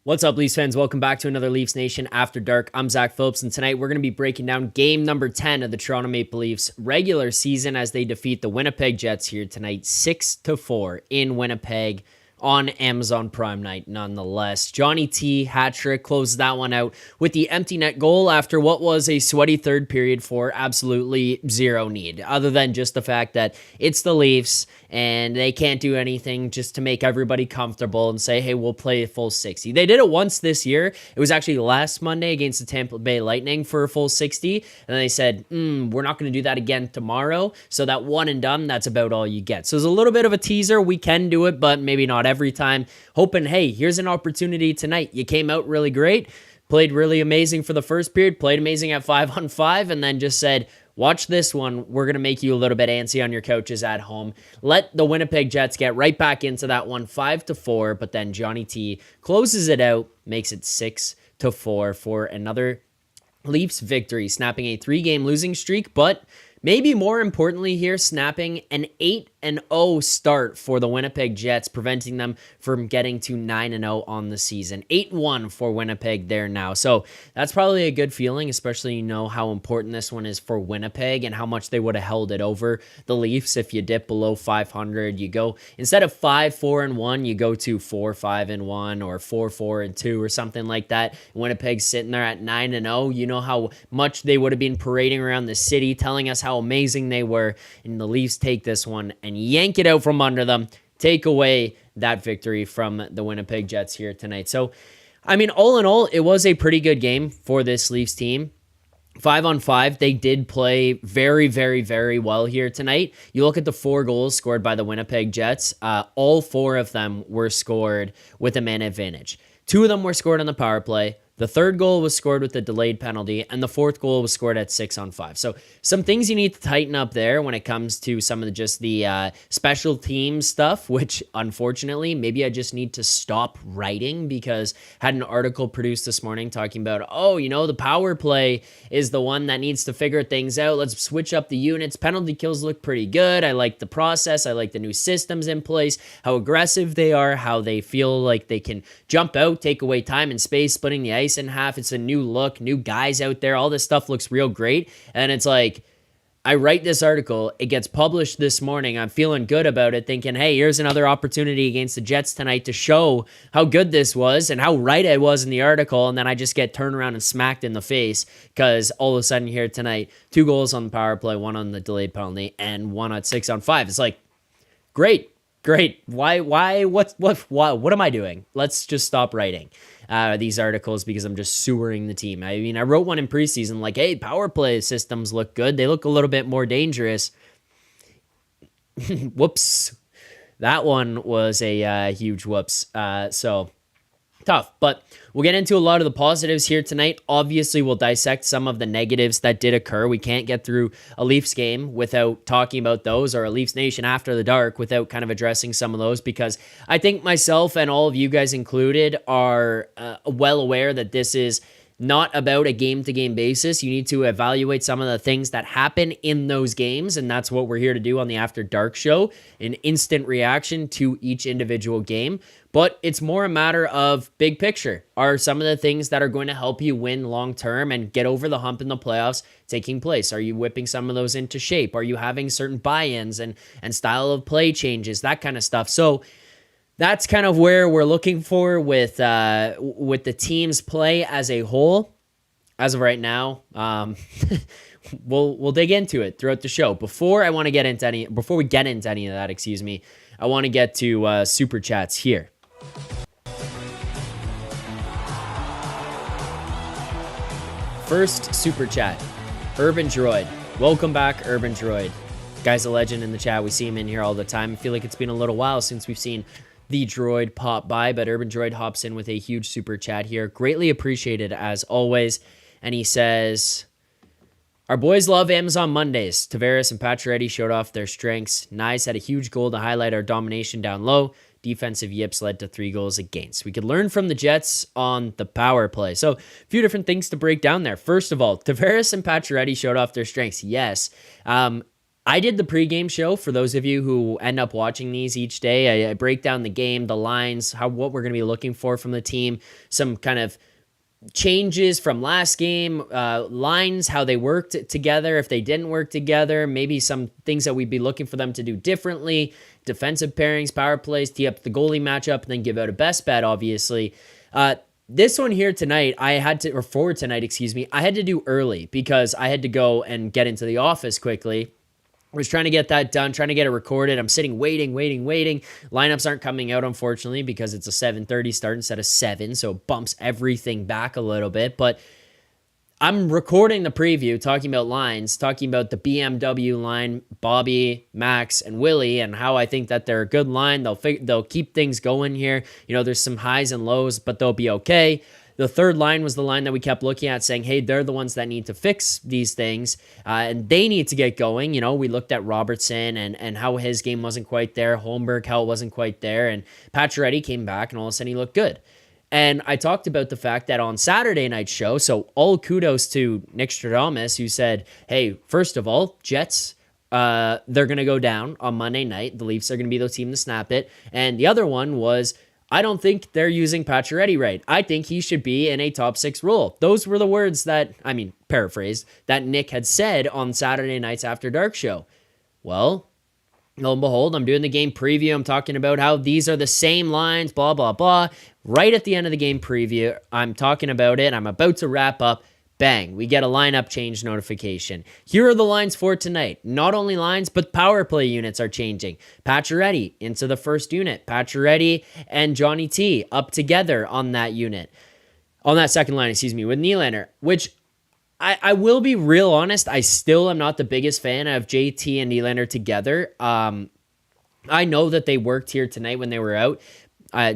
What's up, Leafs fans? Welcome back to another Leafs Nation After Dark. I'm Zack Phillips, and tonight we're going to be breaking down game number 10 of the Toronto Maple Leafs regular season as they defeat the Winnipeg Jets here tonight 6-4 in Winnipeg on Amazon Prime Night, nonetheless. Johnny T, hat-trick, closes that one out with the empty net goal after what was a sweaty third period for absolutely zero need, other than just the fact that it's the Leafs and they can't do anything just to make everybody comfortable and say, hey, we'll play a full 60. They did it once this year. It was actually last Monday against the Tampa Bay Lightning for a full 60, and then they said, we're not going to do that again tomorrow, so that one and done, that's about all you get. So it's a little bit of a teaser. We can do it, but maybe not every time. Hoping, hey, here's an opportunity tonight. You came out really great, played really amazing for the first period, played amazing at 5-on-5, and then just said, watch this one. We're going to make you a little bit antsy on your couches at home. Let the Winnipeg Jets get right back into that one, 5-4, but then Johnny T closes it out, makes it 6-4 for another Leafs victory, snapping a 3-game losing streak, but maybe more importantly here, snapping an 8-0 start for the Winnipeg Jets, preventing them from getting to 9-0 on the season. 8-1 for Winnipeg there now. So that's probably a good feeling, especially you know how important this one is for Winnipeg and how much they would have held it over the Leafs if you dip below 500. You go, instead of 5-4-1, you go to 4-5-1 or 4-4-2 or something like that. Winnipeg's sitting there at 9-0. You know how much they would have been parading around the city, telling us how amazing they were, and the Leafs take this one and yank it out from under them, take away that victory from the Winnipeg Jets here tonight. So, I mean, all in all, it was a pretty good game for this Leafs team. 5-on-5, they did play very, very, very well here tonight. You look at the 4 goals scored by the Winnipeg Jets, all 4 of them were scored with a man advantage. 2 of them were scored on the power play. The 3rd goal was scored with a delayed penalty, and the 4th goal was scored at 6-on-5. So some things you need to tighten up there when it comes to some of the special team stuff, which unfortunately, maybe I just need to stop writing, because I had an article produced this morning talking about, the power play is the one that needs to figure things out. Let's switch up the units. Penalty kills look pretty good. I like the process. I like the new systems in place, how aggressive they are, how they feel like they can jump out, take away time and space, splitting the ice in half. It's a new look, new guys out there. All this stuff looks real great. And it's like, I write this article, it gets published this morning. I'm feeling good about it, thinking, hey, here's another opportunity against the Jets tonight to show how good this was and how right I was in the article. And then I just get turned around and smacked in the face because all of a sudden here tonight, 2 goals on the power play, 1 on the delayed penalty, and 1 at 6-on-5. It's like, great. Why, what am I doing? Let's just stop writing these articles because I'm just sewering the team. I mean, I wrote one in preseason like, hey, power play systems look good. They look a little bit more dangerous. Whoops. That one was a huge whoops. So tough, but we'll get into a lot of the positives here tonight. Obviously, we'll dissect some of the negatives that did occur. We can't get through a Leafs game without talking about those, or a Leafs Nation After the Dark without kind of addressing some of those, because I think myself and all of you guys included are well aware that this is not about a game-to-game basis. You need to evaluate some of the things that happen in those games, and that's what we're here to do on the After Dark show, an instant reaction to each individual game. But it's more a matter of big picture. Are some of the things that are going to help you win long-term and get over the hump in the playoffs taking place? Are you whipping some of those into shape? Are you having certain buy-ins and style of play changes, that kind of stuff? So that's kind of where we're looking for with the team's play as a whole. As of right now, we'll dig into it throughout the show. Before we get into any of that, I want to get to super chats here. First super chat, Urban Droid. Welcome back, Urban Droid. Guy's a legend in the chat. We see him in here all the time. I feel like it's been a little while since we've seen the droid pop by, but Urban Droid hops in with a huge super chat here. Greatly appreciated as always. And he says, our boys love Amazon Mondays. Tavares and Pacioretty showed off their strengths. Nyes had a huge goal to highlight our domination down low. Defensive yips led to 3 goals against. We could learn from the Jets on the power play. So a few different things to break down there. First of all, Tavares and Pacioretty showed off their strengths. Yes. I did the pregame show for those of you who end up watching these each day. I break down the game, the lines, what we're going to be looking for from the team, some kind of changes from last game, lines, how they worked together, if they didn't work together, maybe some things that we'd be looking for them to do differently, defensive pairings, power plays, tee up the goalie matchup, and then give out a best bet, obviously. This one here tonight, I had to do early because I had to go and get into the office quickly. I was trying to get that done, trying to get it recorded. I'm sitting waiting. Lineups aren't coming out, unfortunately, because it's a 7:30 start instead of 7, so it bumps everything back a little bit. But I'm recording the preview, talking about lines, talking about the BMW line, Bobby, Max, and Willie, and how I think that they're a good line. They'll keep things going here. There's some highs and lows, but they'll be okay. The third line was the line that we kept looking at, saying, hey, they're the ones that need to fix these things, and they need to get going. We looked at Robertson and how his game wasn't quite there. Holmberg, how it wasn't quite there. And Pacioretty came back, and all of a sudden he looked good. And I talked about the fact that on Saturday night's show, so all kudos to Nick Stradamus, who said, hey, first of all, Jets, they're going to go down on Monday night. The Leafs are going to be the team to snap it. And the other one was, I don't think they're using Pacioretty right. I think he should be in a top 6 role. Those were the words paraphrased, that Nick had said on Saturday night's After Dark show. Well, lo and behold, I'm doing the game preview. I'm talking about how these are the same lines, blah, blah, blah. Right at the end of the game preview, I'm talking about it. I'm about to wrap up. Bang, we get a lineup change notification. Here are the lines for tonight. Not only lines, but power play units are changing. Pacioretty into the first unit. Pacioretty and Johnny T up together on that unit. On that second line, with Nylander, which I will be real honest, I still am not the biggest fan of JT and Nylander together. I know that they worked here tonight when they were out.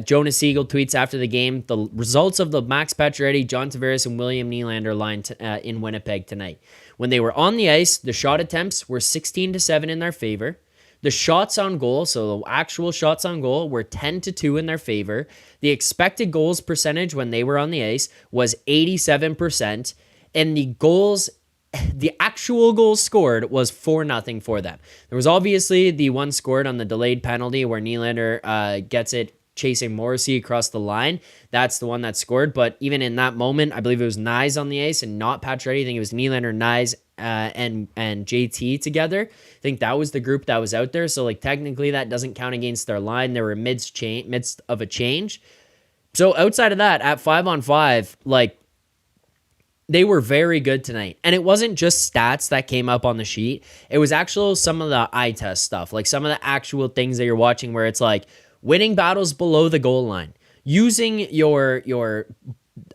Jonas Siegel tweets after the game, the results of the Max Pacioretty, John Tavares, and William Nylander line in Winnipeg tonight. When they were on the ice, the shot attempts were 16-7 in their favor. The shots on goal, so the actual shots on goal, were 10-2 in their favor. The expected goals percentage when they were on the ice was 87%. And the actual goals scored was 4-0 for them. There was obviously the one scored on the delayed penalty where Nylander gets it chasing Morrissey across the line. That's the one that scored. But even in that moment, I believe it was Nyes on the ice and not Pacioretty. I think it was Nylander, Nyes, and JT together. I think that was the group that was out there. So technically that doesn't count against their line. They were midst of a change. So outside of that, at 5-on-5, they were very good tonight. And it wasn't just stats that came up on the sheet. It was actual some of the eye test stuff, some of the actual things that you're watching where it's winning battles below the goal line, using your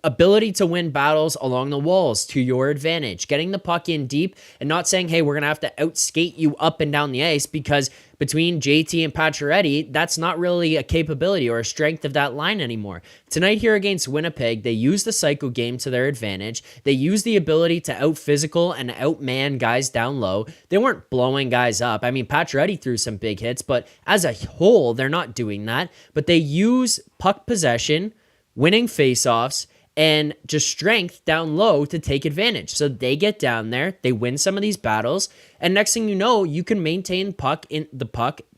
ability to win battles along the walls to your advantage, getting the puck in deep and not saying, hey, we're going to have to outskate you up and down the ice, because between JT and Pacioretty, that's not really a capability or a strength of that line anymore. Tonight here against Winnipeg, they used the cycle game to their advantage. They used the ability to out-physical and out-man guys down low. They weren't blowing guys up. Pacioretty threw some big hits, but as a whole, they're not doing that. But they use puck possession, winning faceoffs, and just strength down low to take advantage. So they get down there, they win some of these battles, and next thing you know, you can maintain puck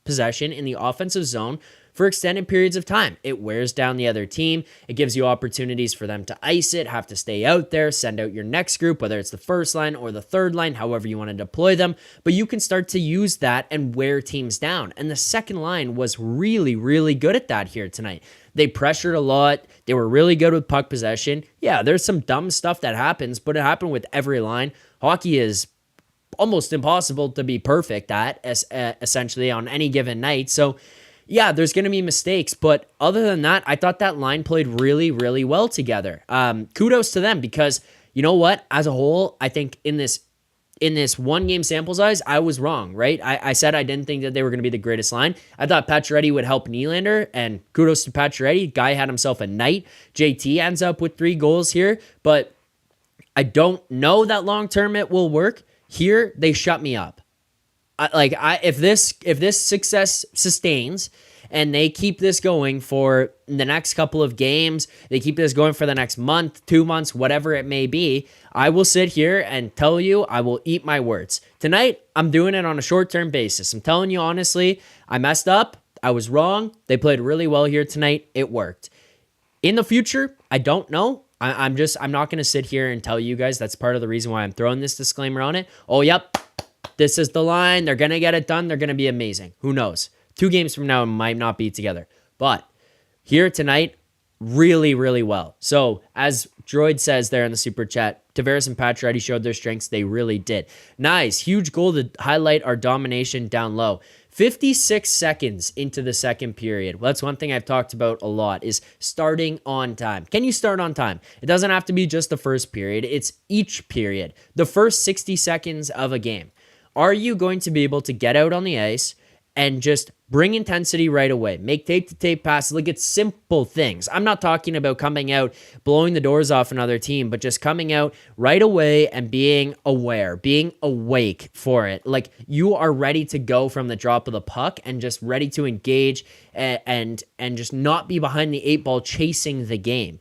possession in the offensive zone for extended periods of time. It wears down the other team. It gives you opportunities for them to ice it, have to stay out there, send out your next group, whether it's the first line or the third line, however you want to deploy them. But you can start to use that and wear teams down. And the second line was really, really good at that here tonight. They pressured a lot. They were really good with puck possession. Yeah, there's some dumb stuff that happens, but it happened with every line. Hockey is almost impossible to be perfect at, essentially, on any given night. So, yeah, there's going to be mistakes. But other than that, I thought that line played really, really well together. Kudos to them, because you know what? As a whole, I think in this one game sample size, I was wrong, right? I said I didn't think that they were going to be the greatest line. I thought Pacioretty would help Nylander, and kudos to Pacioretty. Guy had himself a night. JT ends up with 3 goals here, but I don't know that long-term it will work. Here, they shut me up. If this success sustains and they keep this going for the next couple of games, they keep this going for the next month, 2 months, whatever it may be, I will sit here and tell you I will eat my words. Tonight, I'm doing it on a short-term basis. I'm telling you honestly, I messed up. I was wrong. They played really well here tonight. It worked. In the future, I don't know. I'm not going to sit here and tell you guys. That's part of the reason why I'm throwing this disclaimer on it. Oh, yep. This is the line. They're going to get it done. They're going to be amazing. Who knows? 2 games from now, it might not be together. But here tonight, really, really well. So as Droid says there in the super chat, Tavares and Pacioretty showed their strengths. They really did. Nice. Huge goal to highlight our domination down low. 56 seconds into the second period. Well, that's one thing I've talked about a lot is starting on time. Can you start on time? It doesn't have to be just the first period. It's each period. The first 60 seconds of a game. Are you going to be able to get out on the ice and just bring intensity right away? Make tape-to-tape passes. Look at simple things. I'm not talking about coming out, blowing the doors off another team, but just coming out right away and being aware, being awake for it. Like you are ready to go from the drop of the puck and just ready to engage and just not be behind the 8 ball chasing the game.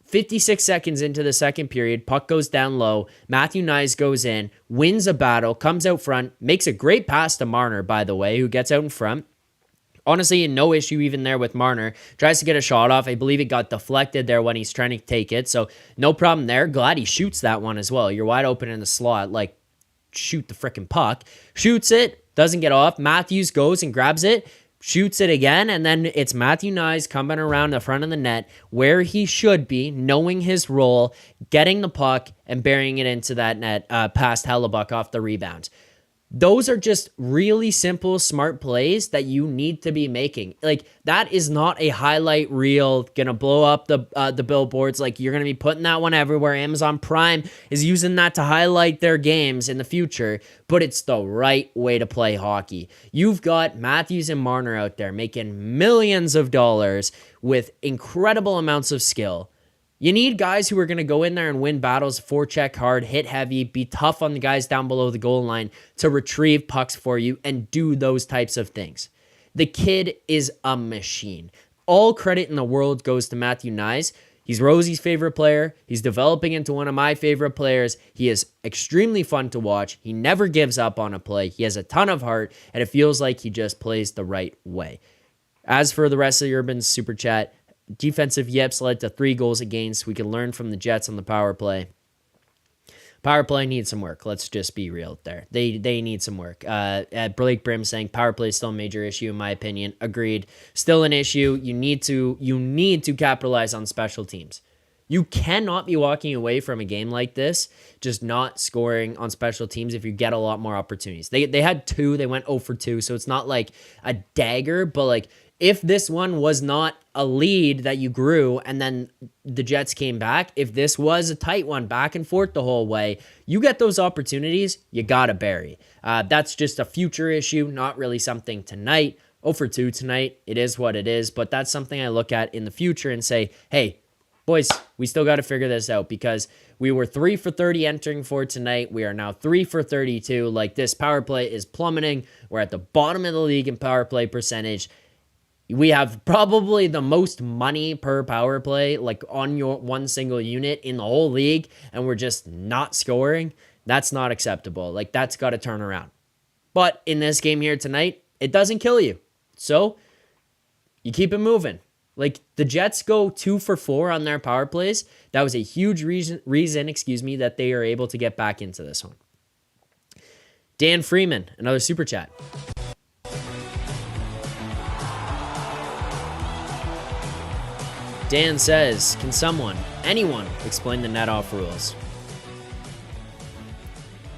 56 seconds into the second period, puck goes down low. Matthew Knies goes in, wins a battle, comes out front, makes a great pass to Marner, by the way, who gets out in front. Honestly, no issue even there with Marner. Tries to get a shot off. I believe it got deflected there when he's trying to take it, so no problem there. Glad he shoots that one as well. You're wide open in the slot, like, shoot the freaking puck. Shoots it, doesn't get off. Matthews goes and grabs it. Shoots it again, and then it's Matthew Knies coming around the front of the net where he should be, knowing his role, getting the puck and burying it into that net past Hellebuyck off the rebound. Those are just really simple, smart plays that you need to be making. Like, that is not a highlight reel, gonna blow up the billboards. Like, you're gonna be putting that one everywhere. Amazon Prime is using that to highlight their games in the future, but it's the right way to play hockey. You've got Matthews and Marner out there making millions of dollars with incredible amounts of skill. You need guys who are going to go in there and win battles, forecheck hard, hit heavy, be tough on the guys down below the goal line to retrieve pucks for you and do those types of things. The kid is a machine. All credit in the world goes to Matthew Knies. He's Rosie's favorite player. He's developing into one of my favorite players. He is extremely fun to watch. He never gives up on a play. He has a ton of heart, and it feels like he just plays the right way. As for the rest of the Urban Super Chat, defensive yips led to 3 goals against. We can learn from the Jets on the power play. Power play needs some work. Let's just be real there. They need some work. Blake Brim saying power play is still a major issue in my opinion. Agreed. Still an issue. You need to capitalize on special teams. You cannot be walking away from a game like this just not scoring on special teams if you get a lot more opportunities. They had 2. They went 0 for 2, so it's not like a dagger, but like if this one was not a lead that you grew and then the Jets came back, if this was a tight one back and forth the whole way, you get those opportunities, you got to bury. That's just a future issue, not really something tonight. 0 for 2 tonight, it is what it is, but that's something I look at in the future and say, hey, boys, we still got to figure this out because we were 3 for 30 entering for tonight. We are now 3 for 32. Like, this power play is plummeting. We're at the bottom of the league in power play percentage. We have probably the most money per power play, like on your one single unit in the whole league, and we're just not scoring. That's not acceptable. Like, that's got to turn around. But in this game here tonight, it doesn't kill you. So you keep it moving. Like, the Jets go 2 for 4 on their power plays. That was a huge reason, that they are able to get back into this one. Dan Freeman, another super chat. Dan says, can anyone explain the net off rules?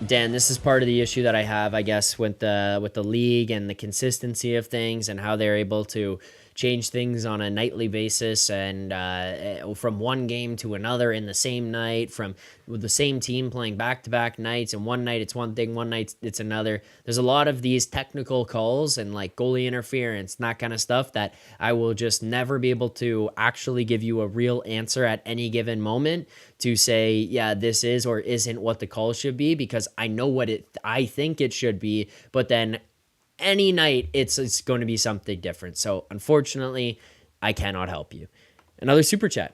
Dan, this is part of the issue that I have, I guess, with the league and the consistency of things and how they're able to change things on a nightly basis and from one game to another in the same night, from with the same team playing back-to-back nights, and one night it's one thing, one night it's another. There's a lot of these technical calls and like goalie interference and that kind of stuff that I will just never be able to actually give you a real answer at any given moment to say, yeah, this is or isn't what the call should be, because I know what I think it should be, but then any night it's going to be something different. So unfortunately, I cannot help you. Another super chat.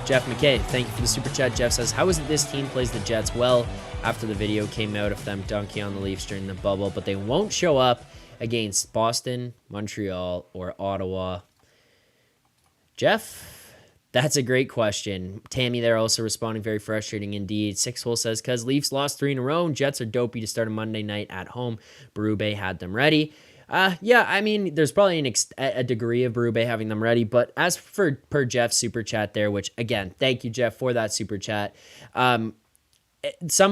Jeff McKay, thank you for the super chat. Jeff says, how is it this team plays the Jets well after the video came out of them dunking on the Leafs during the bubble, but they won't show up against Boston, Montreal, or Ottawa? Jeff, that's a great question. Tammy there also responding, very frustrating indeed. Sixhole says, because Leafs lost 3 in a row, and Jets are dopey to start a Monday night at home. Berube had them ready. Yeah, I mean, there's probably a degree of Berube having them ready, but as for per Jeff's super chat there, which again, thank you, Jeff, for that super chat. Some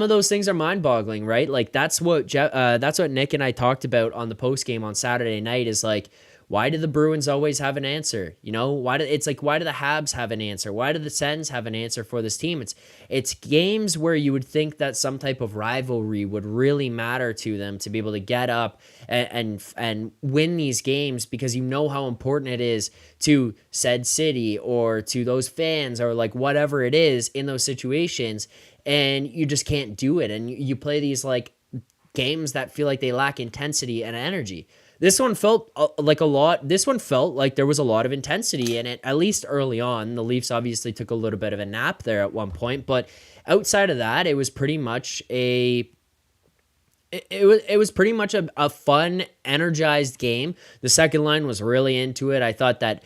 of those things are mind-boggling, right? Like that's what Nick and I talked about on the post game on Saturday night. Is like, why do the Bruins always have an answer? You know, why do the Habs have an answer? Why do the Sens have an answer for this team? It's games where you would think that some type of rivalry would really matter to them to be able to get up and win these games, because you know how important it is to said city or to those fans or like whatever it is in those situations, and you just can't do it. And you play these like games that feel like they lack intensity and energy. This one felt like a lot. This one felt like there was a lot of intensity in it, at least early on. The Leafs obviously took a little bit of a nap there at one point, but outside of that, it was pretty much a fun, energized game. The second line was really into it. I thought that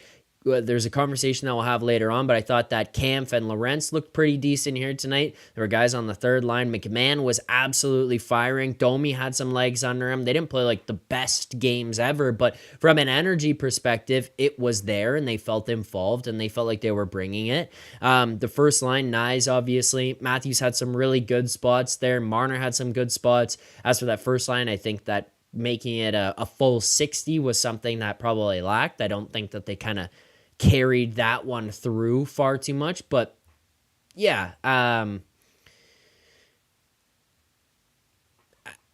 there's a conversation that we'll have later on, but I thought that Kampf and Lorentz looked pretty decent here tonight. There were guys on the third line. McMahon was absolutely firing. Domi had some legs under him. They didn't play like the best games ever, but from an energy perspective, it was there and they felt involved and they felt like they were bringing it. The first line, Nyes, obviously. Matthews had some really good spots there. Marner had some good spots. As for that first line, I think that making it a full 60 was something that probably lacked. I don't think that they kind of carried that one through far too much, but yeah,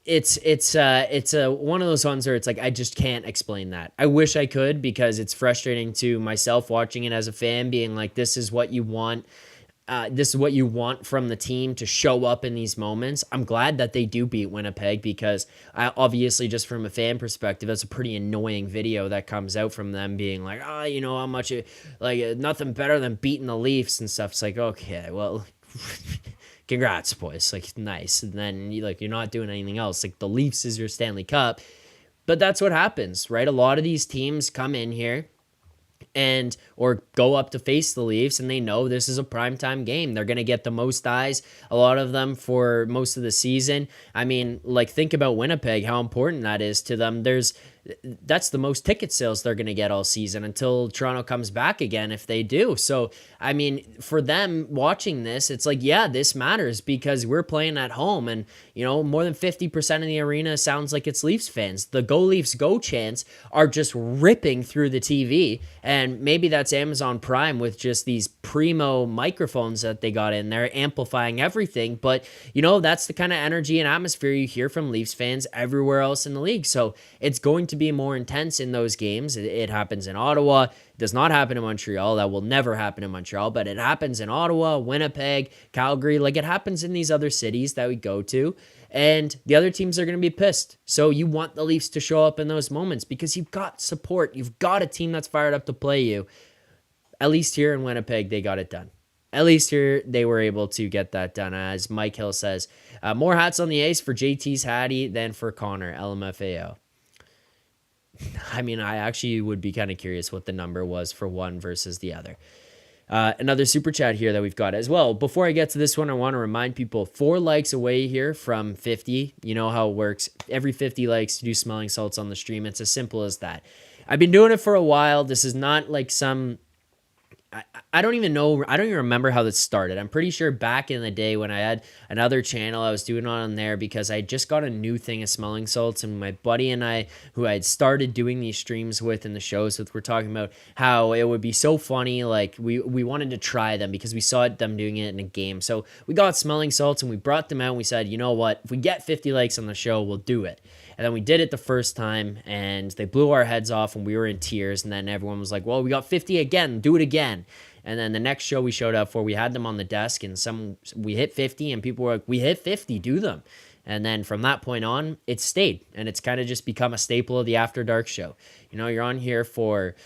it's one of those ones where it's like, I just can't explain that. I wish I could, because it's frustrating to myself watching it as a fan, being like, this is what you want. This is what you want from the team to show up in these moments. I'm glad that they do beat Winnipeg, because obviously just from a fan perspective, that's a pretty annoying video that comes out from them being like, you know how much nothing better than beating the Leafs and stuff. It's like, okay, well, congrats, boys. Like, nice. And then you're not doing anything else. Like, the Leafs is your Stanley Cup. But that's what happens, right? A lot of these teams come in here or go up to face the Leafs, and they know this is a primetime game. They're going to get the most eyes, a lot of them, for most of the season. I mean, like, think about Winnipeg, how important that is to them. That's the most ticket sales they're going to get all season until Toronto comes back again, if they do. So, I mean, for them watching this, it's like, yeah, this matters because we're playing at home, and, you know, more than 50% of the arena sounds like it's Leafs fans. The Go Leafs Go chants are just ripping through the TV, and maybe that's Amazon Prime with just these primo microphones that they got in there amplifying everything. But, you know, that's the kind of energy and atmosphere you hear from Leafs fans everywhere else in the league. So it's going to be more intense in those games. It happens in Ottawa. It does not happen in Montreal. That will never happen in Montreal, but it happens in Ottawa, Winnipeg, Calgary. Like, it happens in these other cities that we go to, and the other teams are going to be pissed. So you want the Leafs to show up in those moments because you've got support. You've got a team that's fired up to play you. At least here in Winnipeg, they got it done. At least here, they were able to get that done. As Mike Hill says, more hats on the ice for JT's Hattie than for Connor, LMFAO. I mean, I actually would be kind of curious what the number was for one versus the other. Another super chat here that we've got as well. Before I get to this one, I want to remind people, 4 likes away here from 50. You know how it works. Every 50 likes to do smelling salts on the stream. It's as simple as that. I've been doing it for a while. This is not like some... I don't even know. I don't even remember how this started. I'm pretty sure back in the day when I had another channel, I was doing it on there because I just got a new thing of smelling salts, and my buddy and I, who I had started doing these streams with and the shows with, were talking about how it would be so funny. Like, we wanted to try them because we saw them doing it in a game. So we got smelling salts and we brought them out and we said, you know what? If we get 50 likes on the show, we'll do it. And then we did it the first time, and they blew our heads off, and we were in tears. And then everyone was like, well, we got 50 again. Do it again. And then the next show we showed up for, we had them on the desk, and we hit 50, and people were like, we hit 50, do them. And then from that point on, it stayed, and it's kind of just become a staple of the After Dark show. You know, you're on here for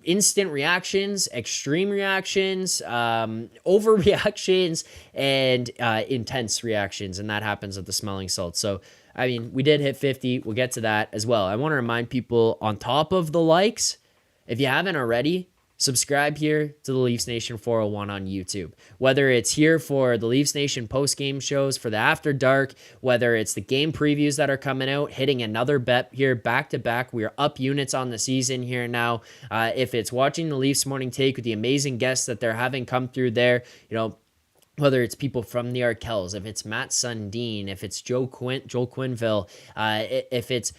instant reactions, extreme reactions, overreactions, and intense reactions, and that happens at the Smelling Salt. So, I mean, we did hit 50. We'll get to that as well. I want to remind people, on top of the likes, if you haven't already, subscribe here to the Leafs Nation 401 on YouTube. Whether it's here for the Leafs Nation post-game shows, for the After Dark, whether it's the game previews that are coming out, hitting another bet here back-to-back. We are up units on the season here now. If it's watching the Leafs Morning Take with the amazing guests that they're having come through there, you know, whether it's people from the Arkells, if it's Matt Sundin, if it's Joel Quinville, if it's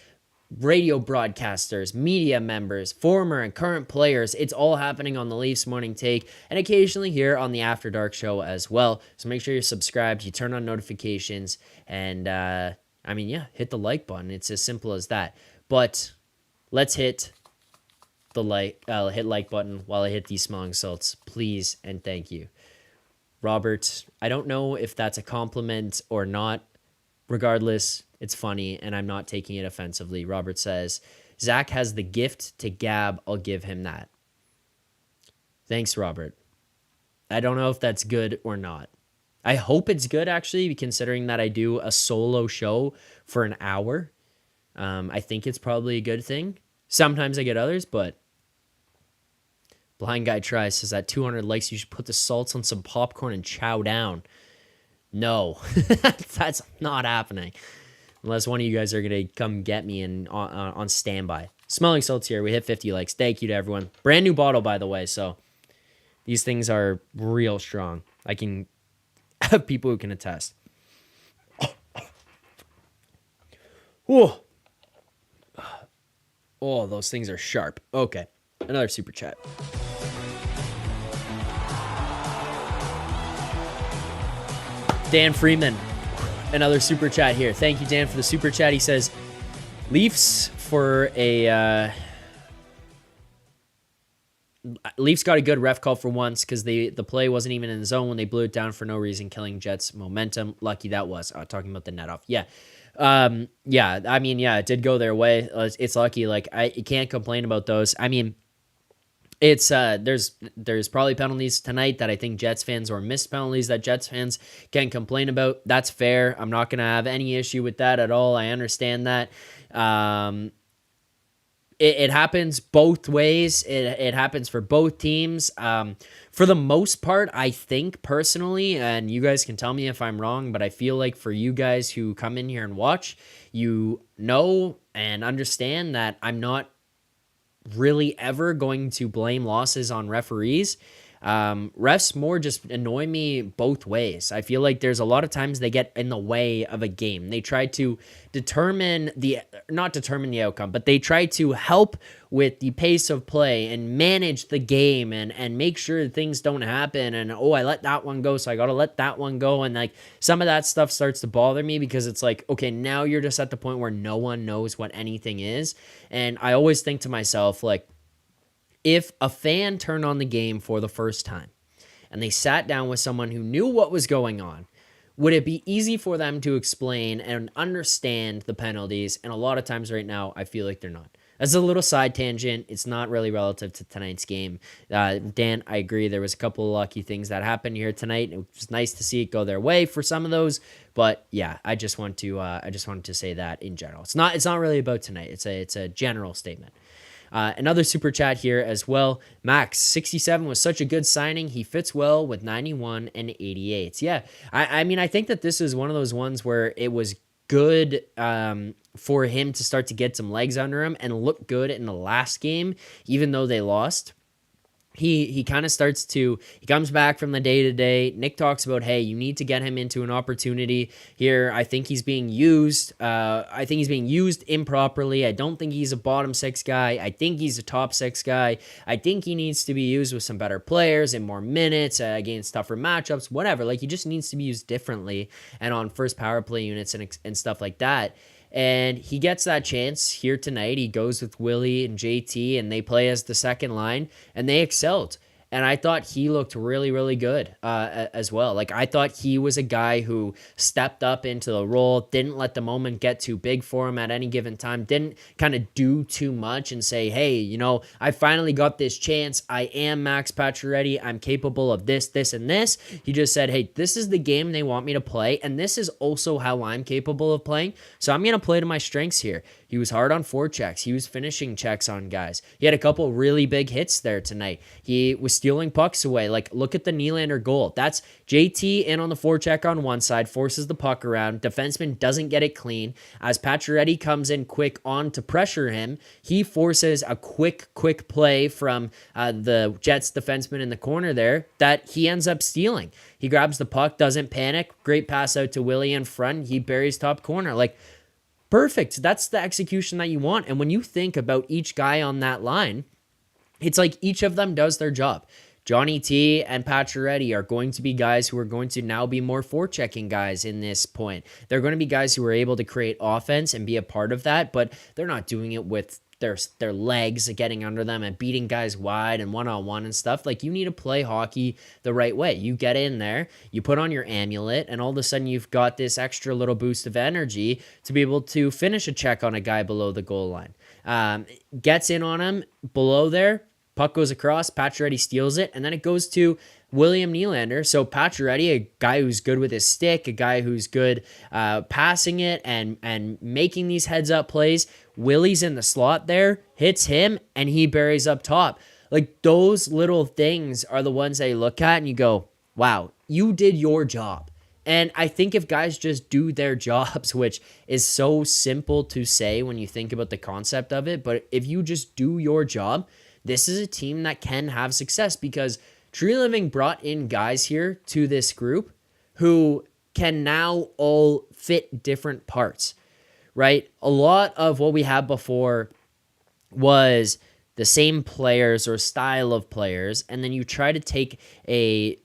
radio broadcasters, media members, former and current players, it's all happening on the Leafs Morning Take, and occasionally here on the After Dark show as well. So make sure you're subscribed, you turn on notifications, and hit the like button. It's as simple as that. But let's hit the like button while I hit these Smelling Salts, please and thank you. Robert, I don't know if that's a compliment or not. Regardless, it's funny, and I'm not taking it offensively. Robert says, Zach has the gift to gab. I'll give him that. Thanks, Robert. I don't know if that's good or not. I hope it's good, actually, considering that I do a solo show for an hour. I think it's probably a good thing. Sometimes I get others, but Blind Guy Tries says that 200 likes, you should put the salts on some popcorn and chow down. No, that's not happening. Unless one of you guys are going to come get me and on standby. Smelling Salts here. We hit 50 likes. Thank you to everyone. Brand new bottle, by the way. So these things are real strong. I can have people who can attest. Oh, those things are sharp. Okay. Another super chat. Dan Freeman, another super chat here. Thank you, Dan, for the super chat. He says, Leafs got a good ref call for once because the play wasn't even in the zone when they blew it down for no reason, killing Jets momentum. Lucky that was. Talking about the net off. Yeah. It did go their way. It's lucky. You can't complain about those. I mean, it's there's probably penalties tonight that I think Jets fans, or missed penalties that Jets fans can complain about. That's fair. I'm not going to have any issue with that at all. I understand that. It happens both ways. It happens for both teams. For the most part, I think personally, and you guys can tell me if I'm wrong, but I feel like for you guys who come in here and watch, you know and understand that I'm not really ever going to blame losses on referees. Refs more just annoy me both ways. I feel like there's a lot of times they get in the way of a game. They try to not determine the outcome, but they try to help with the pace of play and manage the game and make sure that things don't happen. And, I let that one go, so I got to let that one go. And some of that stuff starts to bother me because it's like, okay, now you're just at the point where no one knows what anything is. And I always think to myself, if a fan turned on the game for the first time and they sat down with someone who knew what was going on, would it be easy for them to explain and understand the penalties? And a lot of times right now, I feel like they're not. That's a little side tangent. It's not really relative to tonight's game. Dan, I agree. There was a couple of lucky things that happened here tonight. It was nice to see it go their way for some of those. But yeah, I just wanted to say that in general. It's not really about tonight. It's a general statement. Another super chat here as well. Max, 67 was such a good signing. He fits well with 91 and 88. Yeah, I think that this is one of those ones where it was good for him to start to get some legs under him and look good in the last game, even though they lost. He kind of he comes back from the day-to-day. Nick talks about, hey, you need to get him into an opportunity here. I think he's being used. I think he's being used improperly. I don't think he's a bottom six guy. I think he's a top six guy. I think he needs to be used with some better players and more minutes against tougher matchups, whatever. He just needs to be used differently and on first power play units and stuff like that. And he gets that chance here tonight. He goes with Willie and JT, and they play as the second line, and they excelled. And I thought he looked really, really good as well. Like, I thought he was a guy who stepped up into the role, didn't let the moment get too big for him at any given time, didn't kind of do too much and say, hey, you know, I finally got this chance. I am Max Pacioretty. I'm capable of this, this, and this. He just said, hey, this is the game they want me to play, and this is also how I'm capable of playing. So I'm going to play to my strengths here. He was hard on forechecks. He was finishing checks on guys. He had a couple really big hits there tonight. He was stealing pucks away. Like, look at the Nylander goal. That's JT in on the forecheck on one side, forces the puck around. Defenseman doesn't get it clean. As Pacioretty comes in quick on to pressure him, he forces a quick play from the Jets defenseman in the corner there that he ends up stealing. He grabs the puck, doesn't panic. Great pass out to Willie in front. He buries top corner. Like, perfect. That's the execution that you want. And when you think about each guy on that line, it's like each of them does their job. Johnny T and Pacioretty are going to be guys who are going to now be more forechecking guys in this point. They're going to be guys who are able to create offense and be a part of that, but they're not doing it with their legs getting under them and beating guys wide and one-on-one and stuff. Like, you need to play hockey the right way. You get in there, you put on your amulet, and all of a sudden you've got this extra little boost of energy to be able to finish a check on a guy below the goal line. Gets in on him below there, puck goes across, Pacioretty steals it, and then it goes to William Nylander. So Pacioretty, a guy who's good with his stick, a guy who's good passing it and making these heads-up plays. Willie's in the slot there, hits him, and he buries up top. Like, those little things are the ones that you look at and you go, wow, you did your job. And I think if guys just do their jobs, which is so simple to say when you think about the concept of it, but if you just do your job, this is a team that can have success, because Tree Living brought in guys here to this group who can now all fit different parts, right? A lot of what we had before was the same players or style of players, and then you try to take a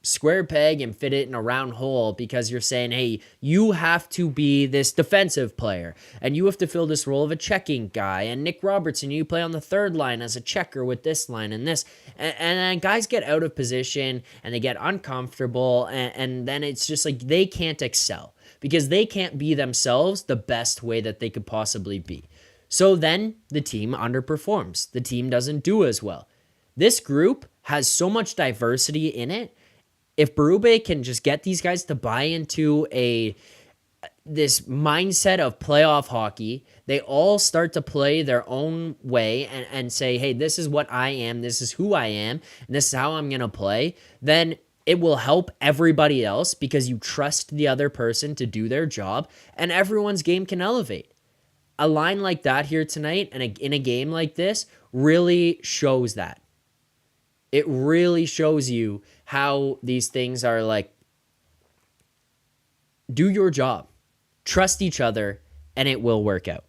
square peg and fit it in a round hole because you're saying, hey, you have to be this defensive player and you have to fill this role of a checking guy. And Nick Robertson, you play on the third line as a checker with this line and this. And then guys get out of position and they get uncomfortable. And then it's just like they can't excel because they can't be themselves the best way that they could possibly be. So then the team underperforms. The team doesn't do as well. This group has so much diversity in it. If Berube can just get these guys to buy into this mindset of playoff hockey, they all start to play their own way and say, hey, this is what I am, this is who I am, and this is how I'm going to play, then it will help everybody else because you trust the other person to do their job, and everyone's game can elevate. A line like that here tonight and in a game like this really shows that. It really shows you how these things are like, do your job, trust each other, and it will work out.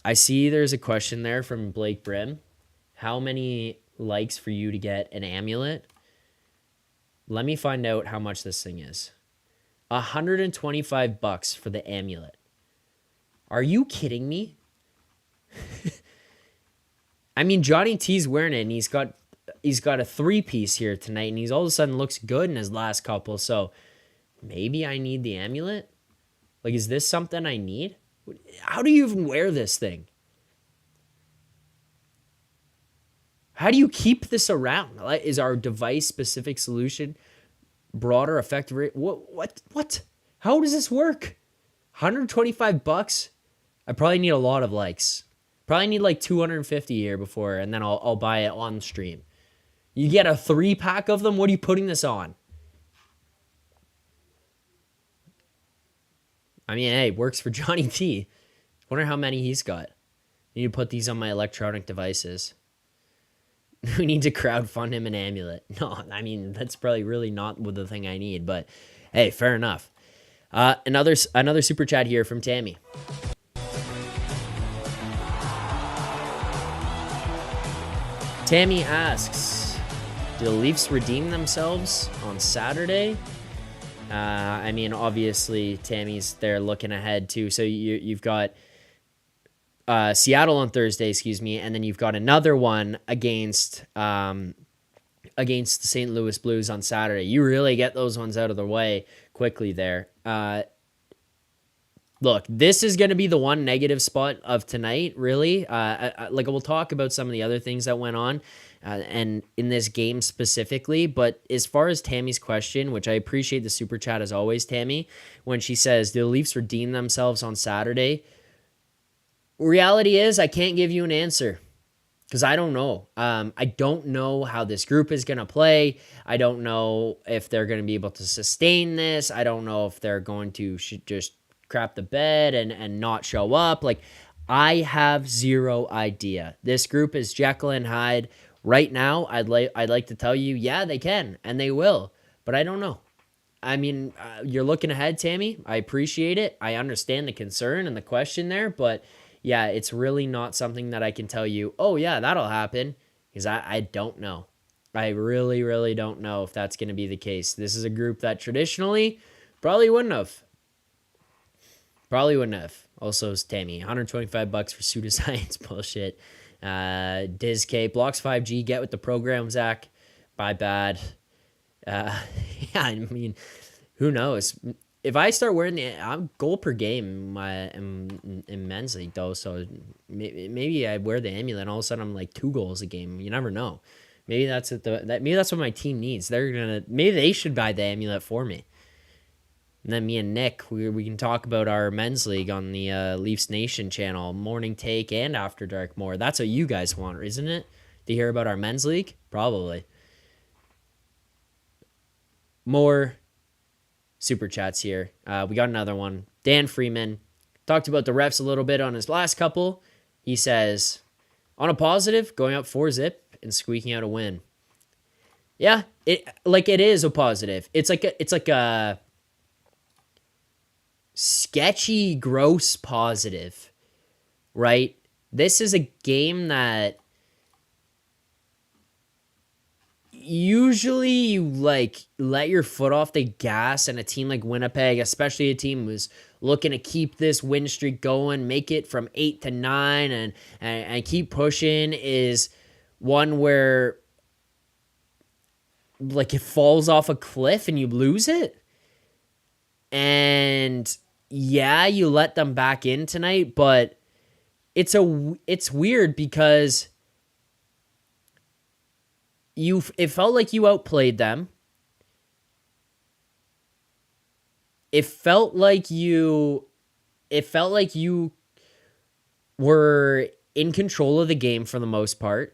I see there's a question there from Blake Brim. How many likes for you to get an amulet? Let me find out how much this thing is. $125 for the amulet. Are you kidding me? I mean, Johnny T's wearing it, and he's got a 3-piece here tonight, and he's all of a sudden looks good in his last couple. So maybe I need the amulet. Like, is this something I need? How do you even wear this thing? How do you keep this around? Is our device-specific solution broader, effective rate? What? How does this work? $125? I probably need a lot of likes. Probably need like 250 here before, and then I'll buy it on stream. You get a 3-pack of them? What are you putting this on? I mean, hey, works for Johnny T. Wonder how many he's got. I need to put these on my electronic devices. We need to crowdfund him an amulet. No, I mean, that's probably really not the thing I need, but hey, fair enough. Another super chat here from Tammy. Tammy asks, do the Leafs redeem themselves on Saturday? I mean, obviously, Tammy's there looking ahead too. So you've got Seattle on Thursday, excuse me, and then you've got another one against the St. Louis Blues on Saturday. You really get those ones out of the way quickly there. Look, this is going to be the one negative spot of tonight, really. Like, we'll talk about some of the other things that went on and in this game specifically. But as far as Tammy's question, which I appreciate the super chat as always, Tammy, when she says, do the Leafs redeem themselves on Saturday? Reality is, I can't give you an answer because I don't know. I don't know how this group is going to play. I don't know if they're going to be able to sustain this. I don't know if they're going to just crap the bed and not show up. Like, I have zero idea. This group is Jekyll and Hyde. Right now, I'd like to tell you, yeah, they can and they will, but I don't know. I mean, you're looking ahead, Tammy. I appreciate it. I understand the concern and the question there, but yeah, it's really not something that I can tell you, oh yeah, that'll happen, because I don't know. I really, really don't know if that's going to be the case. This is a group that traditionally probably wouldn't have. Probably wouldn't have. Also, Tammy, $125 for pseudoscience bullshit. DizK, blocks 5G, get with the program, Zach. Bye bad. Yeah, I mean, who knows? If I start wearing I'm goal per game in men's league though, so maybe I wear the amulet and all of a sudden I'm like 2 goals a game. You never know. Maybe that's maybe that's what my team needs. Maybe they should buy the amulet for me. And then me and Nick, we can talk about our men's league on the Leafs Nation channel, morning take and after dark more. That's what you guys want, isn't it? To hear about our men's league? Probably. More super chats here. We got another one. Dan Freeman talked about the refs a little bit on his last couple. He says, on a positive, going up 4-0 and squeaking out a win. Yeah, it is a positive. It's like a sketchy, gross positive, right? This is a game that usually you let your foot off the gas, and a team like Winnipeg, especially a team who's looking to keep this win streak going, make it from 8 to 9 and keep pushing, is one where like it falls off a cliff and you lose it. And yeah, you let them back in tonight, but it's weird because it felt like you outplayed them. It felt like you were in control of the game for the most part.